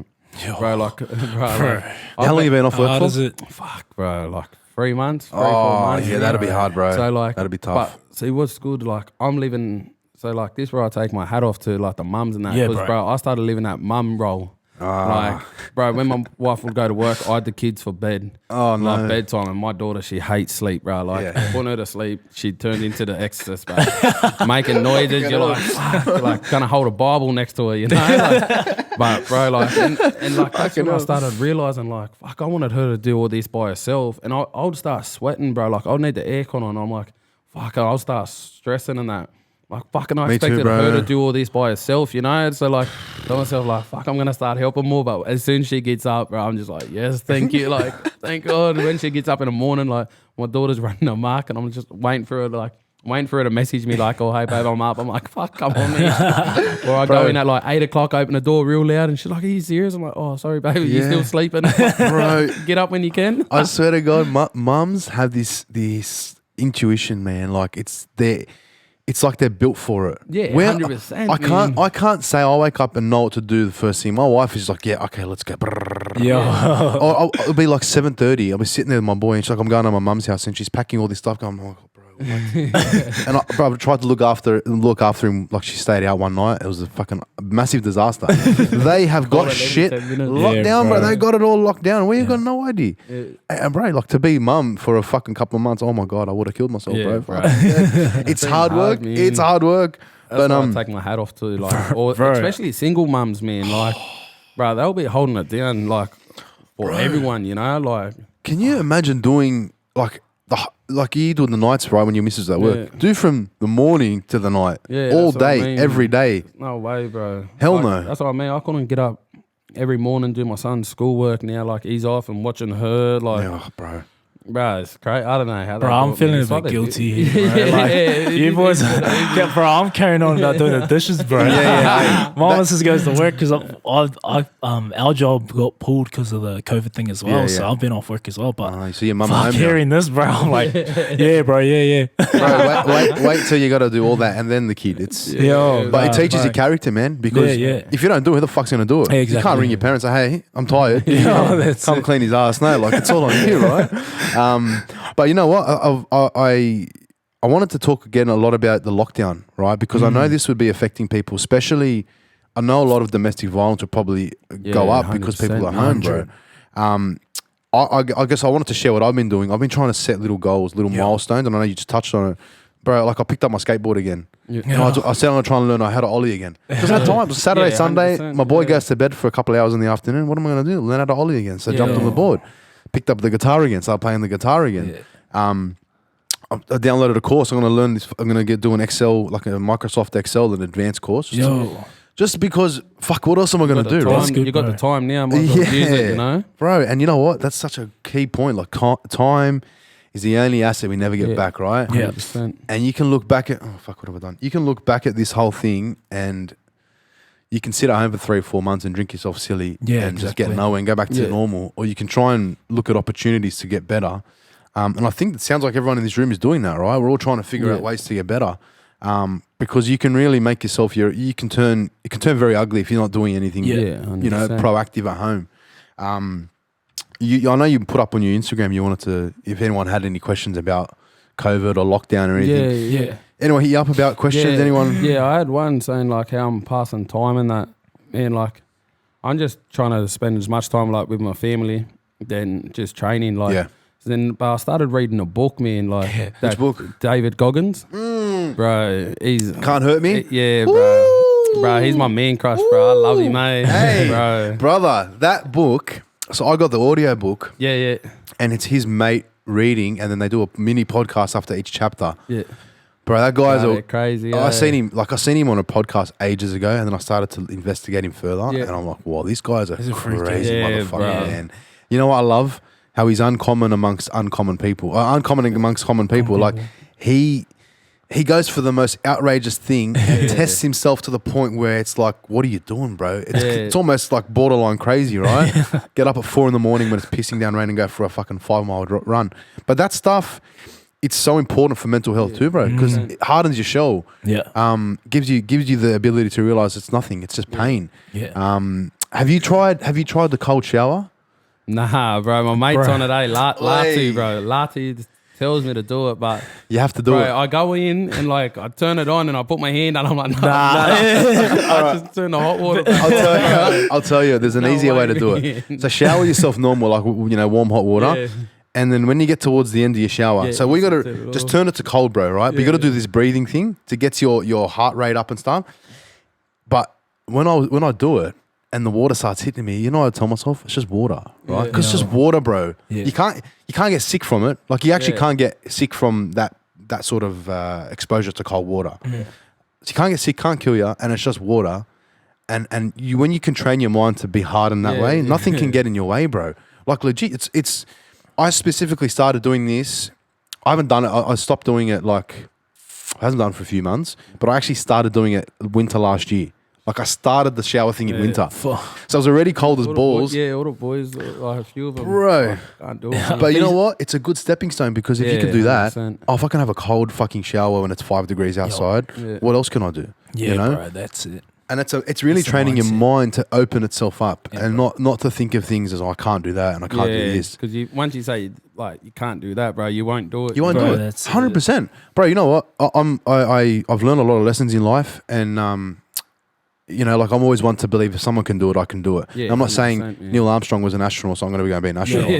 Speaker 2: bro, like, bro, like,
Speaker 1: How long have you been off work
Speaker 3: How
Speaker 1: for?
Speaker 3: does it?
Speaker 2: fuck, bro, like 3 months, 3 4
Speaker 1: Oh,
Speaker 2: months.
Speaker 1: yeah,
Speaker 2: you
Speaker 1: that'd
Speaker 2: know?
Speaker 1: be hard, bro.
Speaker 2: So like,
Speaker 1: That'd be tough.
Speaker 2: But see, what's good? Like I'm living. So like this, where I take my hat off to like the mums and that.
Speaker 3: Yeah,
Speaker 2: Because
Speaker 3: bro.
Speaker 2: I started living that mum role. Like, bro, when my wife would go to work, I had the kids for bed.
Speaker 1: Oh, no.
Speaker 2: Like bedtime, and my daughter, she hates sleep, bro. Like
Speaker 1: Yeah.
Speaker 2: putting her to sleep, she turned into the Exorcist, bro. Making noises, you're like, fuck, you're like gonna hold a Bible next to her, you know? Like, but bro, like, and like that's when I started realizing, like, fuck, I wanted her to do all this by herself, and I would start sweating, bro. Like, I'll need the aircon on. I'm like, fuck, I'll start stressing and that. Like, fucking, I
Speaker 1: Me too,
Speaker 2: expected
Speaker 1: bro.
Speaker 2: her to do all this by herself, you know? So, like, I told myself, like, fuck, I'm going to start helping more. But as soon as she gets up, bro, I'm just like, yes, thank you. Like, thank God. When she gets up in the morning, like, my daughter's running a mark, and I'm just waiting for her to message me, like, oh, hey, babe, I'm up. I'm like, fuck, come on, man. Or I go in at, like, 8 o'clock, open the door real loud, and she's like, are you serious? I'm like, oh, sorry, baby, you're
Speaker 1: Yeah.
Speaker 2: still sleeping. I'm like,
Speaker 1: Bro,
Speaker 2: get up when you can.
Speaker 1: I swear to God, mums have this intuition, man. Like it's like they're built for it.
Speaker 2: Yeah,
Speaker 1: Where-
Speaker 2: 100%,
Speaker 1: I can't say I wake up and know what to do the first thing. My wife is like, yeah, okay, let's go.
Speaker 3: Yeah.
Speaker 1: Or it'll be like 7:30. I'll be sitting there with my boy, and she's like, I'm going to my mum's house, and she's packing all this stuff. Going, oh, bro, And I tried to look after him like she stayed out one night. It was a fucking massive disaster. They have got shit locked down, bro. They got it all locked down. We ain't got no idea. And bro, like to be mum for a fucking couple of months, oh my God, I would have killed myself, bro. It's hard work. It's hard work.
Speaker 2: That's why I take my hat off to, like, or especially single mums, man. Like, bro, they'll be holding it down, like, for everyone, you know? Like,
Speaker 1: can you imagine doing like you do in the nights, right, when your missus at work? Do from the morning to the night, all day, every day.
Speaker 2: No way, bro.
Speaker 1: Hell no.
Speaker 2: That's what I mean. I couldn't get up every morning, do my son's schoolwork now, like, he's off and watching her, like,
Speaker 1: bro.
Speaker 2: Bro, it's great. I don't know how.
Speaker 3: Bro, I'm feeling a bit guilty here, bro. Like, you boys, bro, I'm carrying on about doing the dishes, bro. My missus goes to work because our job got pulled because of the COVID thing as well. So I've been off work as well. But
Speaker 1: so your mum home
Speaker 3: hearing this, bro, I'm like, yeah, bro, yeah.
Speaker 1: Bro, wait till you got to do all that and then the kid. It's but it teaches your character, man. Because if you don't do it, who the fuck's gonna do it?
Speaker 3: Exactly.
Speaker 1: You can't ring your parents and say, hey, I'm tired. Come clean his ass. No, like it's all on you, right? But you know what? I wanted to talk again a lot about the lockdown, right? Because I know this would be affecting people, especially. I know a lot of domestic violence will probably go up because people are home, bro. I guess I wanted to share what I've been doing. I've been trying to set little goals, little milestones, and I know you just touched on it, bro. Like I picked up my skateboard again. I said I'm gonna try and learn how to ollie again. Because at times, Saturday, Sunday, my boy goes to bed for a couple of hours in the afternoon. What am I gonna do? Learn how to ollie again. So I jumped on the board. Picked up the guitar again, started playing the guitar again. I downloaded a course. I'm going to learn this. I'm going to do an Excel, like a Microsoft Excel, an advanced course. Just because, fuck, what else am I going to do?
Speaker 2: Right? You got the time now. Might as well use it, you know?
Speaker 1: Bro, and you know what? That's such a key point. Like time is the only asset we never get back, right?
Speaker 2: 100%.
Speaker 1: And you can look back at, what have I done? You can look back at this whole thing and you can sit at home for 3 or 4 months and drink yourself silly and just get nowhere and go back to normal. Or you can try and look at opportunities to get better. And I think it sounds like everyone in this room is doing that, right? We're all trying to figure out ways to get better. Because you can really make yourself, it can turn very ugly if you're not doing anything, proactive at home. I know you put up on your Instagram, you wanted to, if anyone had any questions about COVID or lockdown or anything.
Speaker 2: Yeah.
Speaker 1: Anyone hit you up about questions? Anyone?
Speaker 2: Yeah, I had one saying like how I'm passing time and that. And like, I'm just trying to spend as much time like with my family than just training. Like, but I started reading a book, man. Like,
Speaker 1: which book?
Speaker 2: David Goggins. Bro, he's
Speaker 1: Can't Hurt Me.
Speaker 2: Bro.
Speaker 1: Woo!
Speaker 2: Bro, he's my man crush, bro. I love him, mate.
Speaker 1: Hey, brother, that book. So I got the audio book.
Speaker 2: Yeah.
Speaker 1: And it's his mate reading, and then they do a mini podcast after each chapter.
Speaker 2: Yeah.
Speaker 1: Bro, that guy's
Speaker 2: crazy.
Speaker 1: I seen him on a podcast ages ago, and then I started to investigate him further, and I'm like, wow, these guys are crazy motherfucker, man. You know what I love? How he's uncommon amongst uncommon people. Uncommon amongst common people. Like he goes for the most outrageous thing and tests himself to the point where it's like, what are you doing, bro? It's almost like borderline crazy, right? Get up at 4 a.m. when it's pissing down rain and go for a fucking 5-mile run. But that stuff, it's so important for mental health too, bro, because it hardens your shell. Gives you the ability to realize it's nothing. It's just pain. Have you tried the cold shower?
Speaker 2: Nah, bro. My mate's on it, Lati, bro. Lati tells me to do it, but
Speaker 1: you have to do it.
Speaker 2: I go in and like I turn it on and I put my hand and I'm like, nah. I just turn the hot water.
Speaker 1: I'll tell you. There's an easier way to do it. So shower yourself normal, like warm hot water. And then when you get towards the end of your shower, so we got to just turn it to cold, bro, right? But you got to do this breathing thing to get your heart rate up and stuff. But when I do it and the water starts hitting me, you know what I tell myself? It's just water, right? Because it's just water, bro. You can't get sick from it. Like you actually can't get sick from that sort of exposure to cold water. So you can't get sick, can't kill you, and it's just water. And you when you can train your mind to be hard in that way, nothing can get in your way, bro. Like legit, it's. I specifically started doing this. I haven't done it. I stopped doing it I hasn't done it for a few months, but I actually started doing it winter last year. Like I started the shower thing in winter. So I was already cold as balls.
Speaker 2: All the boys, like a few of them.
Speaker 1: Bro.
Speaker 2: Can't do it.
Speaker 1: But you know what? It's a good stepping stone because if you can do that, if I can have a cold fucking shower when it's 5 degrees outside, what else can I do?
Speaker 3: Yeah,
Speaker 1: you know?
Speaker 3: bro, that's it.
Speaker 1: And it's really training your mind to open itself up and not to think of things as, I can't do that and I can't do this.
Speaker 2: Because once you say, like, you can't do that, bro, you won't do it.
Speaker 1: You won't do it. 100%. Bro, you know what? I've learned a lot of lessons in life, and you know, like, I'm always one to believe if someone can do it, I can do it. Yeah, I'm not saying Neil Armstrong was an astronaut, so I'm going to go and be an astronaut.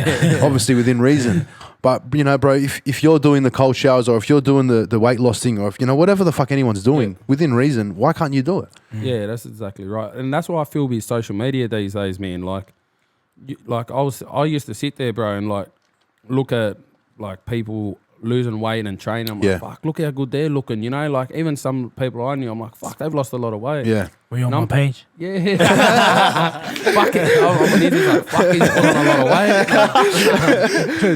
Speaker 1: Obviously within reason. But, you know, bro, if you're doing the cold showers, or if you're doing the weight loss thing, or if, you know, whatever the fuck anyone's doing within reason, why can't you do it?
Speaker 2: Yeah, that's exactly right. And that's what I feel with social media these days, man. Like I used to sit there, bro, and like look at like people losing weight and training. I'm like, fuck, look how good they're looking, you know? Like, even some people I knew, I'm like, fuck, they've lost a lot of weight.
Speaker 1: Yeah.
Speaker 3: Were you on my page?
Speaker 2: Yeah. Fuck it. Like, fuck, he's put on a lot of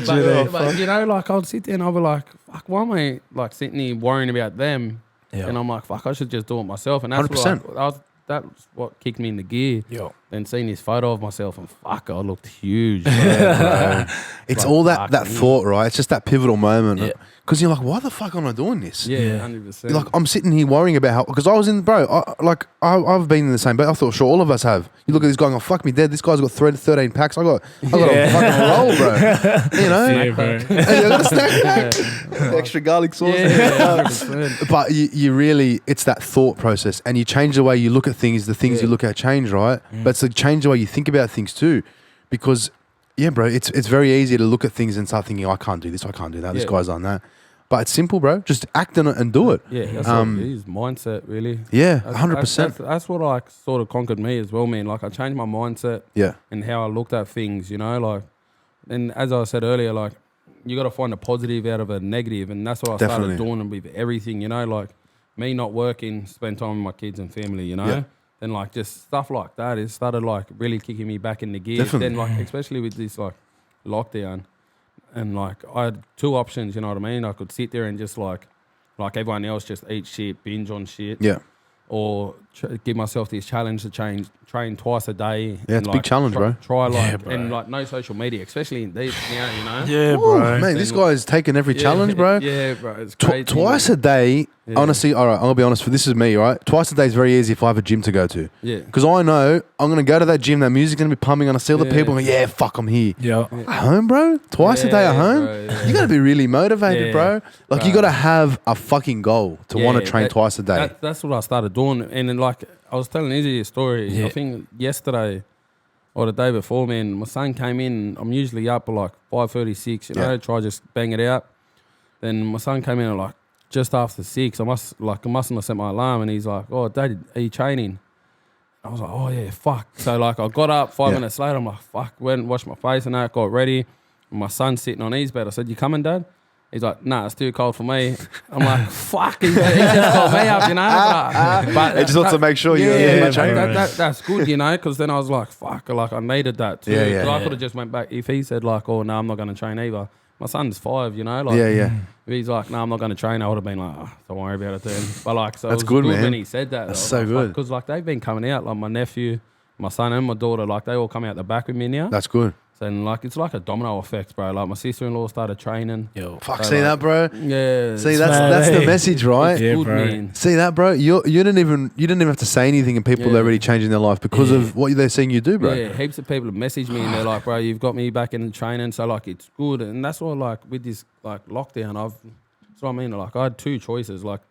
Speaker 2: weight. but, you know, like, I'll sit there and I'll be like, fuck, why am I like sitting here worrying about them? Yeah. And I'm like, fuck, I should just do it myself. And that's 100%. That's what kicked me into gear. Then seeing this photo of myself, and fuck, I looked huge.
Speaker 1: It's like, all that thought, right? It's just that pivotal moment. Because you're like, why the fuck am I doing this?
Speaker 2: Yeah, 100%.
Speaker 1: Like, I'm sitting here worrying about how... Because I was in... Bro, I've been in the same... But I thought, sure, all of us have. You look at this guy and go, fuck me dead. This guy's got 13 packs. I got a fucking roll, bro. You know?
Speaker 3: Yeah, bro.
Speaker 1: And I got a snack pack. Extra garlic sauce. But you really... It's that thought process. And you change the way you look at things. The things you look at change, right? But it's to change the way you think about things too. Because... Yeah, bro, it's very easy to look at things and start thinking, I can't do this, I can't do that, this guy's done that. But it's simple, bro. Just act on it and do it.
Speaker 2: Yeah, that's what it is, mindset, really.
Speaker 1: Yeah, 100%.
Speaker 2: That's what like sort of conquered me as well, man. Like, I changed my mindset and how I looked at things, you know, like, and as I said earlier, like, you got to find a positive out of a negative, and that's what I started doing with everything, you know, like, me not working, spend time with my kids and family, you know. Yeah. And like just stuff like that, it started like really kicking me back into gear. Definitely. Then like especially with this like lockdown, and like I had two options, you know what I mean? I could sit there and just like everyone else, just eat shit, binge on shit. Yeah. Or give myself this challenge to train twice a day.
Speaker 1: Yeah, it's a big challenge, bro.
Speaker 2: Try like and like no social media, especially in these now, you know.
Speaker 3: Yeah, bro.
Speaker 1: Man, this guy's taking every challenge, bro.
Speaker 2: Yeah, bro. It's crazy.
Speaker 1: Twice a day. Yeah. Honestly, all right, I'm going to be honest, this is me, right? Twice a day is very easy if I have a gym to go to. Yeah. Because I know I'm going to go to that gym, that music's going to be pumping, and I see all the people and go, fuck, I'm here. Yeah. At home, bro? Twice a day at home? You got to be really motivated, bro. Like, you got to have a fucking goal to want to train twice a day.
Speaker 2: That's what I started doing. And then, like, I was telling Izzy a story. I think yesterday or the day before, man, my son came in. I'm usually up at like 5:36, you know, try just bang it out. Then my son came in at like just after 6. I mustn't have set my alarm, and he's like, "Oh, Dad, are you training?" I was like, "Oh yeah, fuck." So like I got up 5 minutes later. I'm like, "Fuck," went and washed my face and that, got ready. And my son's sitting on his bed. I said, "You coming, Dad?" He's like, "Nah, it's too cold for me." I'm like, "Fuck," he just got me up, you know. But
Speaker 1: it just wants to make sure you're training.
Speaker 2: That's good, you know, because then I was like, "Fuck," like I needed that too. I could have just went back if he said like, "Oh no, I'm not going to train either." My son's 5, you know. Like, if he's like, "No, I'm not going to train," I would have been like, "Oh, don't worry about it then." But like, so that's good, man. When he said that,
Speaker 1: that's so good.
Speaker 2: Because like they've been coming out, like my nephew, my son, and my daughter, like they all come out the back with me now.
Speaker 1: That's good.
Speaker 2: And like it's like a domino effect, bro. Like my sister-in-law started training.
Speaker 1: Yo, fuck, see that, bro?
Speaker 2: Yeah.
Speaker 1: See, that's the message, right?
Speaker 2: Yeah, good, bro. Man.
Speaker 1: See that, bro? You didn't even have to say anything, and people are already changing their life because of what they're seeing you do, bro.
Speaker 2: Yeah, heaps of people have messaged me and they're like, "Bro, you've got me back in training." So like it's good, and that's why like with this like lockdown, that's what I mean. Like I had 2 choices, like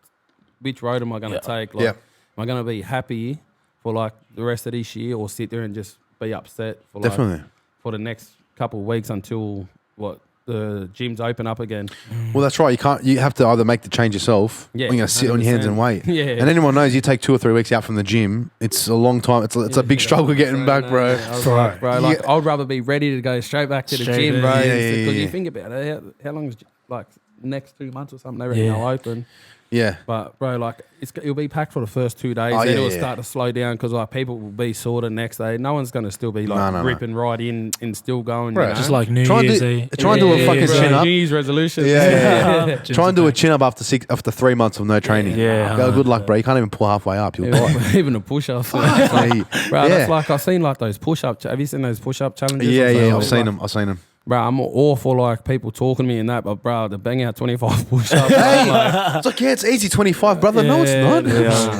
Speaker 2: which road am I going to take? Like, am I going to be happy for like the rest of this year, or sit there and just be upset for like for the next couple of weeks until the gyms open up again?
Speaker 1: Well, that's right. You have to either make the change yourself, or you're going to sit on your hands and wait. Yeah. And anyone knows you take 2 or 3 weeks out from the gym, it's a long time. It's a big struggle getting back, bro.
Speaker 2: I'd rather be ready to go straight back to the gym, bro. Because you think about it, how long is like next 2 months or something? They reckon they'll open. Yeah, but bro, like it'll be packed for the first 2 days. Then it'll start to slow down because like people will be sore the next day. No one's gonna still be like ripping right in and still going.
Speaker 1: Bro,
Speaker 2: you know?
Speaker 3: Just like New Year's.
Speaker 1: Try and do a fucking chin up.
Speaker 2: New Year's resolution.
Speaker 1: Yeah. Try and do a chin up after 3 months of no training. Yeah. Good luck, bro. You can't even pull halfway up. You'll die.
Speaker 2: Even a push up. Bro, that's like I've seen like those push up. Have you seen those push up challenges?
Speaker 1: Yeah. I've seen them.
Speaker 2: bro, I'm all for like people talking to me and that, but bro, to bang out 25 push-ups,
Speaker 1: Hey,
Speaker 2: like,
Speaker 1: it's like, yeah, it's easy, 25, brother. No, it's not.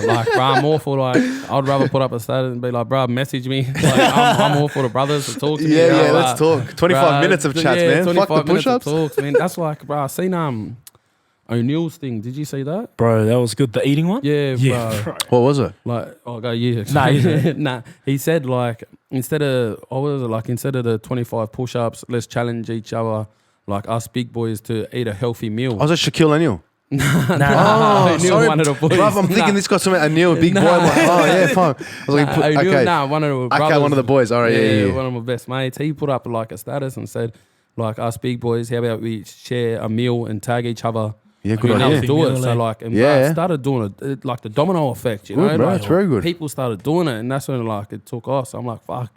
Speaker 2: like, bro, I'm all for like, I'd rather put up a status and be like, bro, message me. Like, I'm all for the brothers to talk to me.
Speaker 1: Yeah,
Speaker 2: bro,
Speaker 1: let's talk. 25 minutes of chats, man. Fuck the
Speaker 2: 25 minutes of
Speaker 1: push-ups.
Speaker 2: talks, man. That's like, bro, I seen O'Neill's thing. Did you see that?
Speaker 3: Bro, that was good. The eating one?
Speaker 2: Yeah, bro.
Speaker 1: What was it?
Speaker 2: Like, I'll go, yeah.
Speaker 3: Nah,
Speaker 2: nah. He said, like, instead of the 25 push-ups, let's challenge each other, like us big boys, to eat a healthy meal.
Speaker 1: I was it Shaquille O'Neal?
Speaker 2: O'Neal
Speaker 1: sorry,
Speaker 2: one of the boys.
Speaker 1: bruv, I'm thinking this got something. O'Neal, big boy. I'm like, oh, yeah, fine. I was like,
Speaker 2: O'Neal,
Speaker 1: okay.
Speaker 2: one of the brothers.
Speaker 1: Okay, one of the boys. All right, yeah.
Speaker 2: One of my best mates. He put up like a status and said, like, us big boys, how about we share a meal and tag each other?
Speaker 1: Yeah, good
Speaker 2: and
Speaker 1: idea.
Speaker 2: do it. So like, and
Speaker 1: Yeah.
Speaker 2: bro, started doing it, like the domino effect, you
Speaker 1: Good,
Speaker 2: know?
Speaker 1: bro.
Speaker 2: Like,
Speaker 1: That's very good.
Speaker 2: People started doing it, and that's when like it took off. So I'm like, fuck,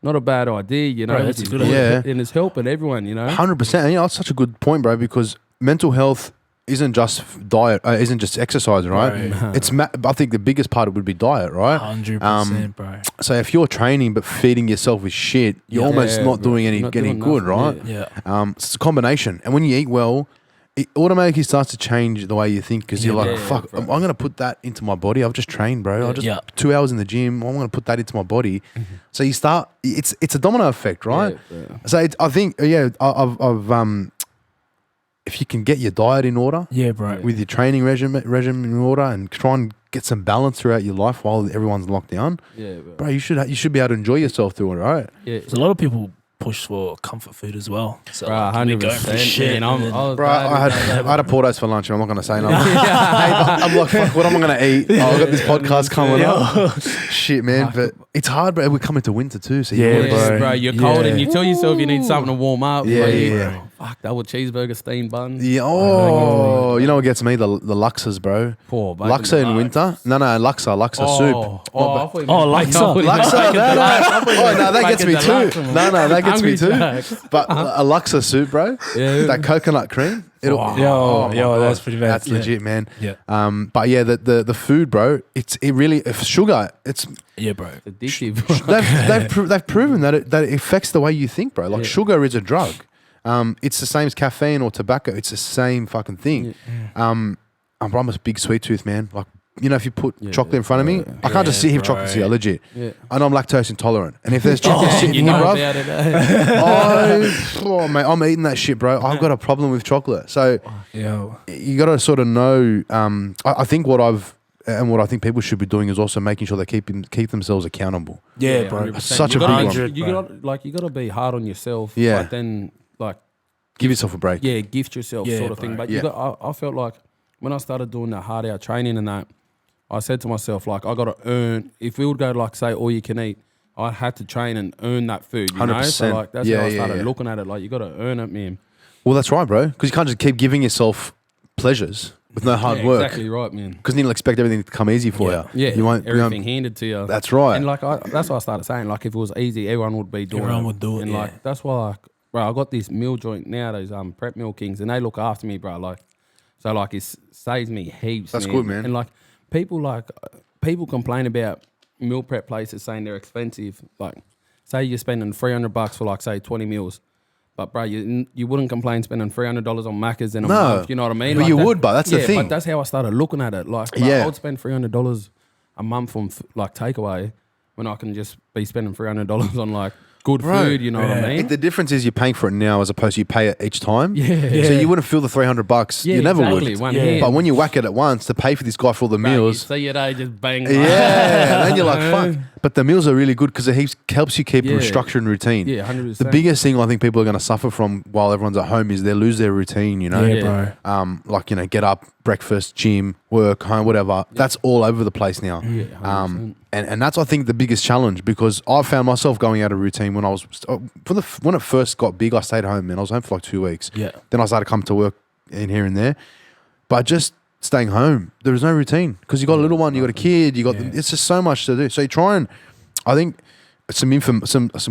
Speaker 2: not a bad idea, you know?
Speaker 3: Bro, that's a good
Speaker 1: idea.
Speaker 2: And it's helping everyone, you know?
Speaker 1: 100%. And, that's such a good point, bro, because mental health isn't just diet, isn't just exercise, right?
Speaker 3: Bro.
Speaker 1: It's I think the biggest part would be diet, right?
Speaker 3: 100%, bro.
Speaker 1: So if you're training but feeding yourself with shit, you're almost not
Speaker 2: bro.
Speaker 1: doing any
Speaker 2: Not
Speaker 1: getting
Speaker 2: doing
Speaker 1: good,
Speaker 2: nothing,
Speaker 1: right?
Speaker 3: Yeah.
Speaker 1: It's a combination. And when you eat well, it automatically starts to change the way you think because you're like,
Speaker 2: Yeah,
Speaker 1: fuck,
Speaker 2: bro.
Speaker 1: I'm going to put that into my body. I've just trained, bro. I just 2 hours in the gym. I'm going to put that into my body. So you start, it's a domino effect, right?
Speaker 2: Yeah.
Speaker 1: So I think, I've if you can get your diet in order,
Speaker 3: Yeah, bro.
Speaker 1: with your training regimen in order, and try and get some balance throughout your life while everyone's locked down,
Speaker 2: Yeah,
Speaker 1: bro, you should be able to enjoy yourself doing it, right?
Speaker 2: Yeah.
Speaker 3: There's a lot of people push for comfort food as well. So
Speaker 2: Bro,
Speaker 3: like, we're going for
Speaker 2: 100%.
Speaker 3: shit.
Speaker 2: Man,
Speaker 1: Bro, I had a Portos for lunch, and I'm not going to say nothing. I'm like, fuck, what am I going to eat? Oh, I've got this podcast coming up. Shit, man. But it's hard, bro. We're coming to winter too. So
Speaker 2: bro, you're cold and you tell yourself you need something to warm up.
Speaker 1: Yeah,
Speaker 2: like,
Speaker 1: yeah.
Speaker 2: Fuck, double cheeseburger, steamed bun.
Speaker 1: Yeah. Oh, you know what gets me? The Luxers, bro.
Speaker 2: Poor, baby.
Speaker 1: Luxer in winter? No, Luxer soup.
Speaker 3: Luxer.
Speaker 1: Luxer, no, that gets me too. No, that gets me too. But a Luxer soup, bro.
Speaker 2: Yeah.
Speaker 1: That coconut cream.
Speaker 3: Yo, that's pretty bad.
Speaker 1: That's legit, man.
Speaker 3: Yeah.
Speaker 1: But yeah, the food, bro. It really sugar. It's
Speaker 3: bro.
Speaker 2: Addictive.
Speaker 1: they've proven that it affects the way you think, bro. Like sugar is a drug. It's the same as caffeine or tobacco. It's the same fucking thing. I'm a big sweet tooth, man. Like, you know, if you put chocolate in front of me, I can't just sit here with chocolate here, legit. Yeah. I know I'm lactose intolerant. And if there's chocolate sitting here, bro, mate, I'm eating that shit, bro. I've got a problem with chocolate. So you got to sort of know, I think what I think people should be doing is also making sure they keep themselves accountable.
Speaker 3: Yeah, bro.
Speaker 2: 100%.
Speaker 1: Such a big one.
Speaker 2: You got to be hard on yourself.
Speaker 1: Yeah.
Speaker 2: But then, like,
Speaker 1: give yourself a break.
Speaker 2: Yeah, gift yourself sort of thing. But I felt like when I started doing that hard out training and that, I said to myself, like, I got to earn. If we would go, like, say, all you can eat, I had to train and earn that food, you 100%. Know? So, like, that's how I started looking at it. Like, you got to earn it, man.
Speaker 1: Well, that's right, bro. Because you can't just keep giving yourself pleasures with no hard work.
Speaker 2: Exactly right, man.
Speaker 1: Because then you'll expect everything to come easy for you.
Speaker 2: Yeah,
Speaker 1: you won't,
Speaker 2: everything handed to you.
Speaker 1: That's right.
Speaker 2: And, like, that's what I started saying. Like, if it was easy, everyone would be doing it.
Speaker 3: Everyone would do it,
Speaker 2: And, like, that's why, like, bro, I got this meal joint now, those Prep Meal Kings, and they look after me, bro. Like, so, like, it saves me heaps.
Speaker 1: That's good, man.
Speaker 2: And, like, people complain about meal prep places saying they're expensive. Like, say you're spending $300 for, like, say 20 meals. But, bro, you wouldn't complain spending $300 on Macca's in a month. You know what I mean?
Speaker 1: But
Speaker 2: like
Speaker 1: you would, but that's the thing.
Speaker 2: But that's how I started looking at it. Like, bro, I would spend $300 a month on, like, takeaway when I can just be spending $300 on, like, good food, you know what I mean?
Speaker 1: The difference is you're paying for it now as opposed to you pay it each time.
Speaker 2: Yeah.
Speaker 1: So you wouldn't feel the $300.
Speaker 2: Yeah,
Speaker 1: you never
Speaker 2: exactly.
Speaker 1: would.
Speaker 2: One hand.
Speaker 1: But when you whack it at once to pay for this guy for all the meals.
Speaker 2: You see your day just bang.
Speaker 1: Yeah. And then you're like, fuck. But the meals are really good because it helps you keep a structure and routine.
Speaker 2: Yeah, 100%.
Speaker 1: The biggest thing I think people are going to suffer from while everyone's at home is they lose their routine, you know?
Speaker 3: Yeah,
Speaker 2: bro.
Speaker 1: Like, you know, get up, breakfast, gym, work, home, whatever. Yeah. That's all over the place now.
Speaker 2: Yeah,
Speaker 1: and that's, I think, the biggest challenge because I found myself going out of routine when I was, when it first got big, I stayed home, man. I was home for like 2 weeks.
Speaker 3: Yeah.
Speaker 1: Then I started coming to work in here and there. But just staying home, there was no routine because you got a little one, you got a kid, it's just so much to do. So you try and, I think, some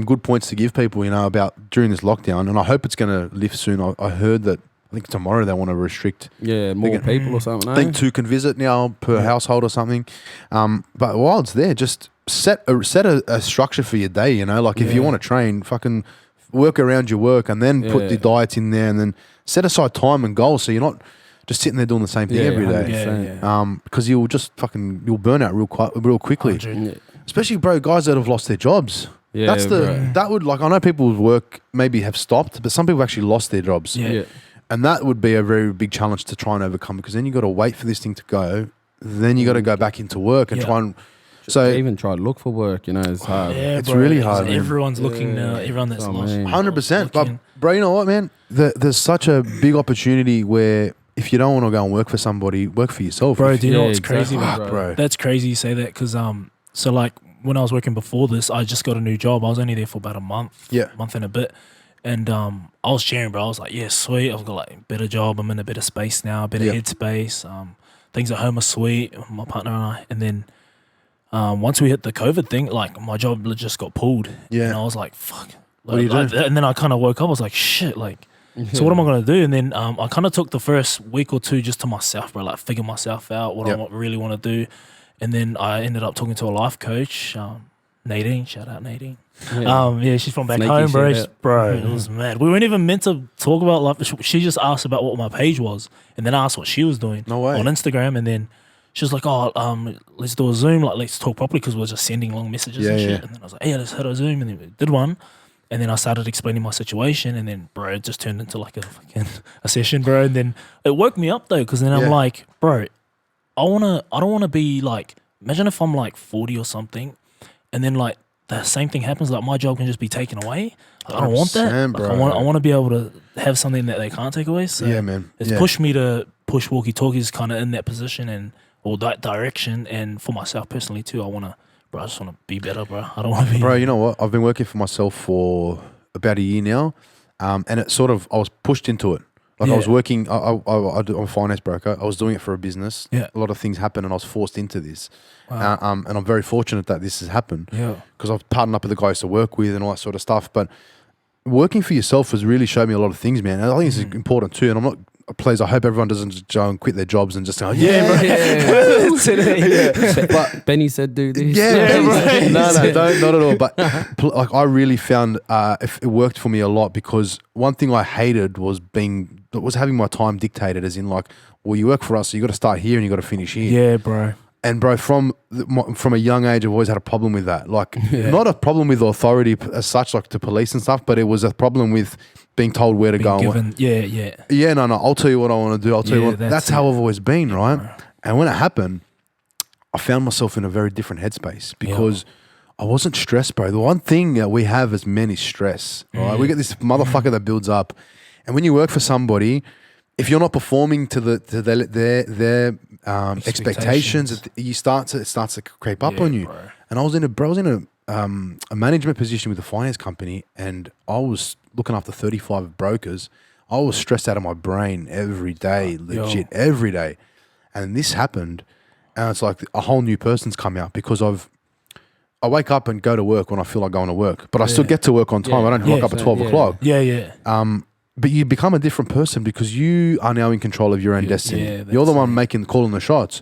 Speaker 1: good points to give people, you know, about during this lockdown, and I hope it's going to lift soon. I heard that I think tomorrow they want to restrict.
Speaker 2: Yeah, more people or something.
Speaker 1: I think 2 can visit now per household or something. But while it's there, just set a structure for your day. You know, like if you want to train, fucking work around your work, and then put the diets in there, and then set aside time and goals so you're not just sitting there doing the same thing every day. Because you'll just you'll burn out real quickly. Especially, bro, guys that have lost their jobs. Yeah, that would, like, I know people's work maybe have stopped, but some people actually lost their jobs. And that would be a very big challenge to try and overcome, because then you got to wait for this thing to go. Then you got to go back into work and try and. So
Speaker 2: even try to look for work, it's hard.
Speaker 1: Yeah, it's really hard.
Speaker 3: Everyone's looking now. Everyone that's lost.
Speaker 1: 100%. But, bro, you know what, man? There's such a big opportunity where if you don't want to go and work for somebody, work for yourself.
Speaker 3: Bro, do you know what's crazy, bro? That's crazy you say that, because so like when I was working before this, I just got a new job. I was only there for about a month, month and a bit. And I was sharing, bro. I was like, yeah, sweet. I've got like a better job. I'm in a better space now, a better headspace. Things at home are sweet, my partner and I. And then once we hit the COVID thing, like my job just got pulled. Yeah. And I was like, fuck.
Speaker 1: What do you do?
Speaker 3: And then I kind of woke up. I was like, shit, like, so what am I going to do? And then I kind of took the first week or two just to myself, bro, like figure myself out, what I really want to do. And then I ended up talking to a life coach, Nadine. Shout out Nadine. Yeah, she's from back home, bro. It was mad. We weren't even meant to talk about life. She just asked about what my page was, and then I asked what she was doing on Instagram, and then she was like, "Oh, let's do a Zoom. Like, let's talk properly, because we're just sending long messages and shit." And then I was like, "Hey, let's hit a Zoom," and then we did one. And then I started explaining my situation, and then, bro, it just turned into like a session, bro. And then it woke me up though, because then I'm like, bro, I don't wanna be like, imagine if I'm like 40 or something, and then like the same thing happens, like my job can just be taken away. Like, I don't want that. Like, I want to be able to have something that they can't take away. So
Speaker 1: man.
Speaker 3: It's pushed me to push Walkie Talkies kind of in that position or that direction. And for myself personally too, I just want to be better, bro. I don't want to be.
Speaker 1: Bro, you know what? I've been working for myself for about a year now, and it sort of, I was pushed into it. Like I was working, I'm a finance broker. I was doing it for a business. Yeah. A lot of things happened, and I was forced into this. Wow. And I'm very fortunate that this has happened. Yeah. Because I've partnered up with the guys to work with and all that sort of stuff. But working for yourself has really showed me a lot of things, man. And I think this is important too. And I'm not, please, I hope everyone doesn't just go and quit their jobs and just go,
Speaker 2: But Benny said do this.
Speaker 1: No, don't, not at all. But like, I really found it worked for me a lot, because one thing I hated was having my time dictated, as in like, well, you work for us, so you got to start here and you got to finish here.
Speaker 3: Yeah, bro.
Speaker 1: And bro, from a young age, I've always had a problem with that. Like, not a problem with authority as such, like to police and stuff, but it was a problem with being told where to go. Yeah, no, I'll tell you what I want to do. I'll tell you what. That's how I've always been, right? And when it happened, I found myself in a very different headspace, because I wasn't stressed, bro. The one thing that we have as men is stress, right? We get this motherfucker that builds up. And when you work for somebody, if you're not performing to their expectations, it starts to creep up on you. Bro. And I was in a management position with a finance company, and I was looking after 35 brokers. I was stressed out of my brain every day, legit every day. And this happened, and it's like a whole new person's come out, because I wake up and go to work when I feel like going to work, but I still get to work on time. I don't rock up at 12 o'clock. But you become a different person, because you are now in control of your own destiny. You're the one calling the shots.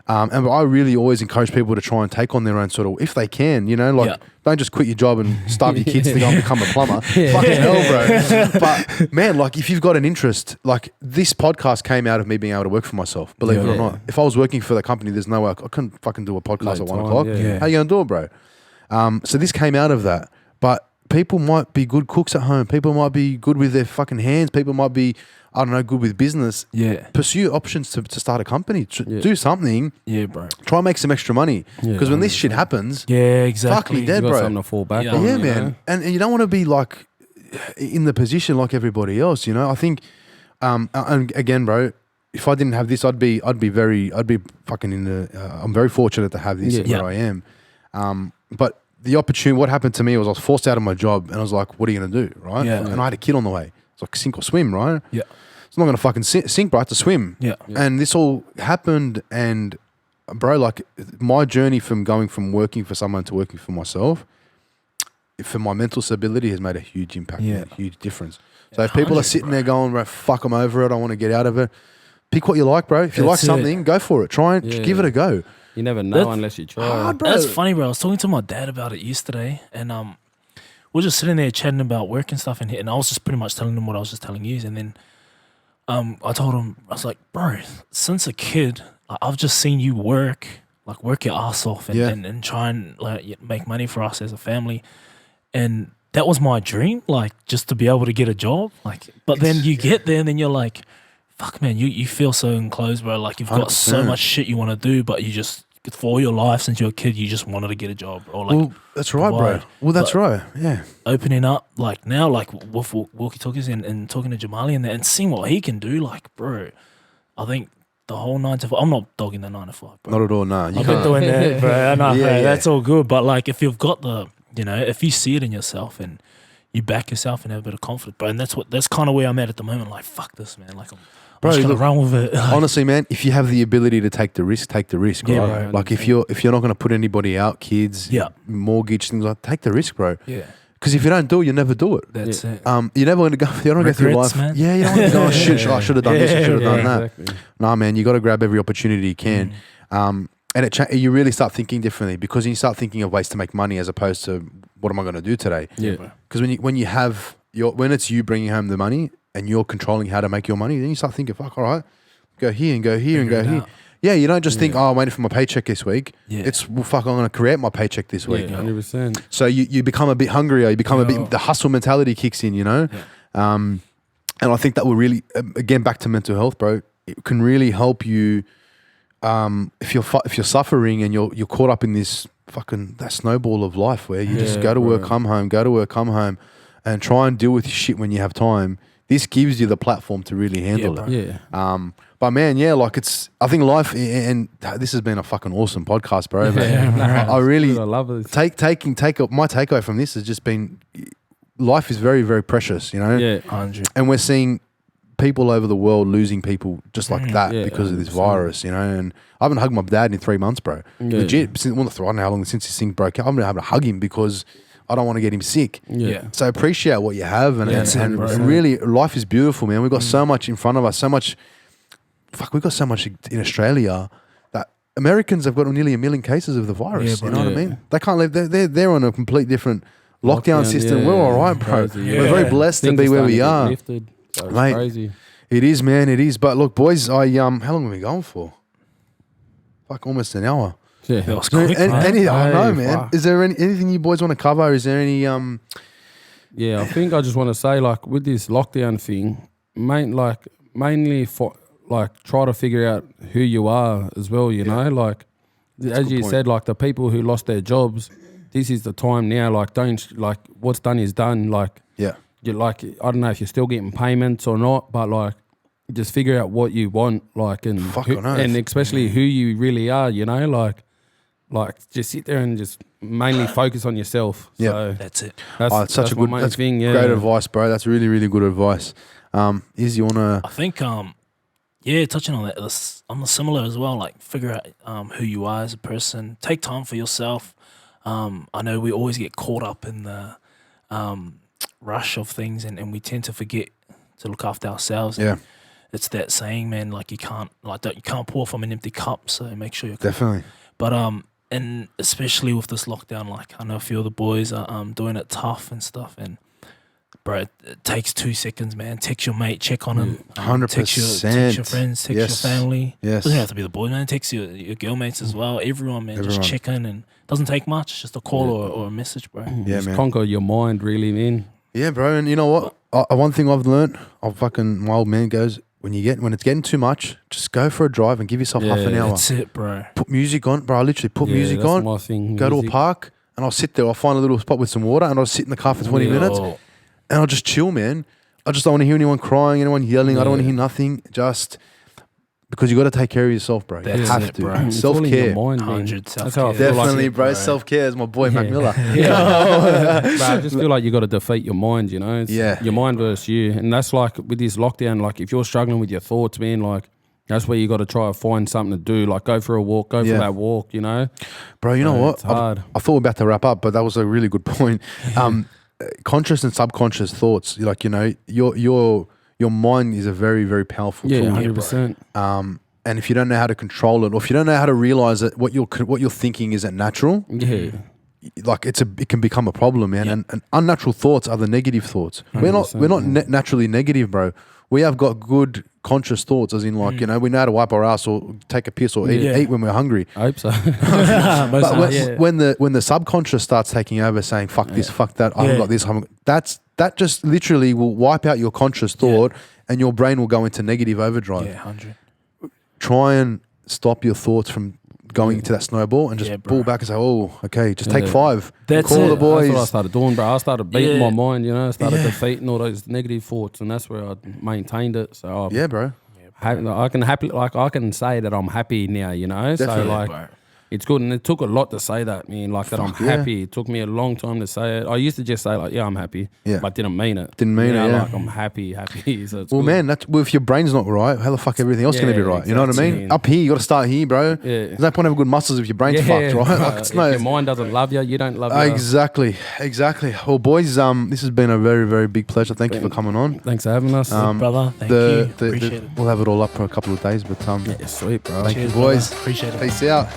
Speaker 1: And I really always encourage people to try and take on their own sort of, if they can, don't just quit your job and starve your kids to go and become a plumber. Fucking hell, bro. But man, like, if you've got an interest, like, this podcast came out of me being able to work for myself, believe it or not. If I was working for the company, there's no way I couldn't fucking do a podcast at 1 o'clock. How you going to do it, bro? So this came out of that. But people might be good cooks at home. People might be good with their fucking hands. People might be, I don't know, good with business. Yeah. Pursue options to start a company. Do something. Yeah, bro. Try and make some extra money. Because when this shit happens, fuck me dead,
Speaker 2: you got
Speaker 1: bro.
Speaker 2: something to fall back
Speaker 1: on. Yeah, man. And you don't want to be like in the position like everybody else, I think, and again, bro, if I didn't have this, I'd be fucking in the, I'm very fortunate to have this where I am. But the opportunity, what happened to me was I was forced out of my job, and I was like, what are you going to do, right? Yeah. And I had a kid on the way. It's like sink or swim, right? Yeah. It's not going to fucking sink, bro. I have to swim. Yeah. And this all happened, and bro, like, my journey from going from working for someone to working for myself, for my mental stability, has made a huge impact, a huge difference. So if people are sitting there going, bro, fuck, I'm over it, I want to get out of it, pick what you like, bro. If you like something, go for it. Try and give it a go.
Speaker 2: You never know unless you try.
Speaker 3: That's funny, bro. I was talking to my dad about it yesterday, and we're just sitting there chatting about work and stuff, and I was just pretty much telling him what I was just telling you, and then I told him, I was like, bro, since a kid, I've just seen you work your ass off and try and like make money for us as a family, and that was my dream, like just to be able to get a job, like. But then you get there, and then you're like, fuck, man, you feel so enclosed, bro. Like you've got 100%. So much shit you want to do, but you just for all your life since you're a kid, you just wanted to get a job, or like. Well,
Speaker 1: that's right, bro. Well, that's right. Yeah.
Speaker 3: Opening up, like now, like with Walkie Talkies and talking to Jamali and seeing what he can do, like, bro. I think the whole 9 to 5. I'm not dogging the 9 to 5, bro.
Speaker 1: Not at all. No,
Speaker 3: I've been doing that, bro. I know, bro, that's all good. But like, if you've got the, if you see it in yourself and you back yourself and have a bit of confidence, bro, and that's kind of where I'm at the moment. Like, fuck this, man. Like, I'm just gonna run with it.
Speaker 1: Honestly, man, if you have the ability to take the risk, take the risk,
Speaker 3: yeah,
Speaker 1: right?
Speaker 3: Bro,
Speaker 1: like if you're not gonna put anybody out, kids, mortgage, things like, take the risk, bro.
Speaker 3: Yeah.
Speaker 1: Because if you don't do it, you never do it.
Speaker 3: That's it.
Speaker 1: You're never gonna go. You don't go through life.
Speaker 3: Man.
Speaker 1: Yeah, you don't want to go. Oh, shit, I should have done this. I should have done that.
Speaker 2: Exactly.
Speaker 1: Nah, man, you got to grab every opportunity you can. And you really start thinking differently because you start thinking of ways to make money as opposed to what am I going to do today?
Speaker 2: Yeah.
Speaker 1: Because when it's you bringing home the money and you're controlling how to make your money, then you start thinking, fuck, all right, go here and go here and go here. Out. Yeah, you don't just think, oh, I'm waiting for my paycheck this week. Yeah. It's, well, fuck, I'm going to create my paycheck this week.
Speaker 2: Yeah, 100%.
Speaker 1: So you become a bit hungrier. You become a bit, the hustle mentality kicks in, Yeah. And I think that will really, again, back to mental health, bro, it can really help you if you're suffering and you're caught up in this fucking, that snowball of life where you just go to work, come home, go to work, come home, and try and deal with shit when you have time. This gives you the platform to really handle it.
Speaker 2: Yeah.
Speaker 1: But man, I think life, and this has been a fucking awesome podcast, bro. I really
Speaker 2: love it.
Speaker 1: my takeaway from this has just been, life is very, very precious,
Speaker 2: Yeah,
Speaker 3: 100.
Speaker 1: and we're seeing people over the world losing people just like that because of this virus, And I haven't hugged my dad in 3 months, bro. Legit, since, I don't know how long since this thing broke out. I'm gonna have to hug him because I don't want to get him sick.
Speaker 2: Yeah.
Speaker 1: So appreciate what you have, and really, life is beautiful, man. We've got so much in front of us, so much. Fuck, we've got so much in Australia that Americans have got nearly 1 million cases of the virus. You know what I mean? They can't live. They're on a complete different lockdown system.
Speaker 2: Yeah,
Speaker 1: we're all right, bro. We're very blessed to be where we are.
Speaker 2: Lifted, so it's
Speaker 1: mate,
Speaker 2: crazy.
Speaker 1: It is, man. It is. But look, boys, how long have we going for? Like almost an hour.
Speaker 2: Yeah,
Speaker 3: that was quick,
Speaker 1: I know, man. Fuck. Is there anything you boys want to cover? Is there any
Speaker 2: Yeah, I think I just want to say, like, with this lockdown thing, mainly for like try to figure out who you are as well. You know, like as you said, like the people who lost their jobs. This is the time now. Like, don't like what's done is done. Like, you're like, I don't know if you're still getting payments or not, but like, just figure out what you want, like, and and especially who you really are. You know, like just sit there and just mainly focus on yourself.
Speaker 1: Yeah,
Speaker 2: so
Speaker 3: that's it.
Speaker 1: That's such a good thing. Yeah, great advice, bro. That's really, really good advice. Is you wanna?
Speaker 3: I think touching on that, I'm similar as well. Like, figure out who you are as a person. Take time for yourself. I know we always get caught up in the rush of things, and we tend to forget to look after ourselves.
Speaker 1: Yeah,
Speaker 3: it's that saying, man. Like, you can't pour from an empty cup. So make sure you're
Speaker 1: definitely.
Speaker 3: But and especially with this lockdown, like, I know a few of the boys are doing it tough and stuff, and bro, it takes 2 seconds, man. Text your mate, check on him.
Speaker 1: 100%.
Speaker 3: Text your friends, text your family.
Speaker 1: Yes.
Speaker 3: Doesn't have to be the boys, man. Text your girl mates as well. Everyone, man. Just check in, and doesn't take much. It's just a call or a message, bro.
Speaker 1: Yeah,
Speaker 2: just
Speaker 1: man.
Speaker 2: Conquer your mind, really, man.
Speaker 1: Yeah, bro. And you know what? One thing I've learned, my old man goes, when it's getting too much, just go for a drive and give yourself half an hour.
Speaker 3: That's it, bro.
Speaker 1: Put music on, bro. I literally put music on.
Speaker 2: My thing,
Speaker 1: go to a park, and I'll sit there. I'll find a little spot with some water, and I'll sit in the car for 20 minutes, and I'll just chill, man. I just don't want to hear anyone crying, anyone yelling. I don't want to hear nothing. Just because you got to take care of yourself, bro.
Speaker 3: That's
Speaker 1: you have
Speaker 3: it,
Speaker 1: to.
Speaker 3: bro.
Speaker 1: Self-care.
Speaker 3: 100
Speaker 2: That's how I feel.
Speaker 1: Definitely, bro. Self-care is my boy, Mac Miller.
Speaker 2: But I just feel like you got to defeat your mind, you know? It's your mind versus you. And that's like with this lockdown, like if you're struggling with your thoughts, man, like that's where you got to try to find something to do. Like go for a walk, go for that walk, you know?
Speaker 1: Bro, you know what?
Speaker 2: It's hard.
Speaker 1: I thought we were about to wrap up, but that was a really good point. Conscious and subconscious thoughts, like, you know, your mind is a very, very powerful tool.
Speaker 2: 100%.
Speaker 1: And if you don't know how to control it, or if you don't know how to realize that what you're thinking isn't natural, like it can become a problem, man. And unnatural thoughts are the negative thoughts. We're not naturally negative, bro. We have got good conscious thoughts, as in like, you know, we know how to wipe our ass or take a piss or eat when we're hungry.
Speaker 2: I hope so.
Speaker 1: But when the subconscious starts taking over, saying fuck this, fuck that, I haven't got this, that just literally will wipe out your conscious thought, and your brain will go into negative overdrive.
Speaker 3: 100.
Speaker 1: Try and stop your thoughts from going into that snowball and just pull back and say, oh, okay, just take 5.
Speaker 3: That's
Speaker 1: Call the boys.
Speaker 2: That's what I started doing, bro. I started beating my mind, you know, started defeating all those negative thoughts, and that's where I maintained it. So
Speaker 1: bro.
Speaker 2: I can say that I'm happy now, you know.
Speaker 1: Definitely,
Speaker 2: so like,
Speaker 3: bro.
Speaker 2: it's good, and it took a lot to say that, man. Like that, I'm happy. It took me a long time to say it. I used to just say like, yeah, I'm happy, but didn't mean it.
Speaker 1: Like
Speaker 2: I'm happy. So it's
Speaker 1: well,
Speaker 2: good.
Speaker 1: man, if your brain's not right, how the fuck everything else going to be right? You know what I mean?
Speaker 2: man.
Speaker 1: Up here, you got to start here, bro.
Speaker 2: Yeah.
Speaker 1: There's no point having good muscles if your brain's fucked, right? Like, it's
Speaker 2: if your mind doesn't love you, you don't love you.
Speaker 1: Exactly. Well, boys, this has been a very, very big pleasure. Thank you for coming on.
Speaker 2: Thanks for having us,
Speaker 3: brother. Thank you. Appreciate it.
Speaker 1: We'll have it all up for a couple of days, but
Speaker 2: sweet, bro.
Speaker 1: Thank you, boys.
Speaker 3: Brother. Appreciate it.
Speaker 1: Peace out.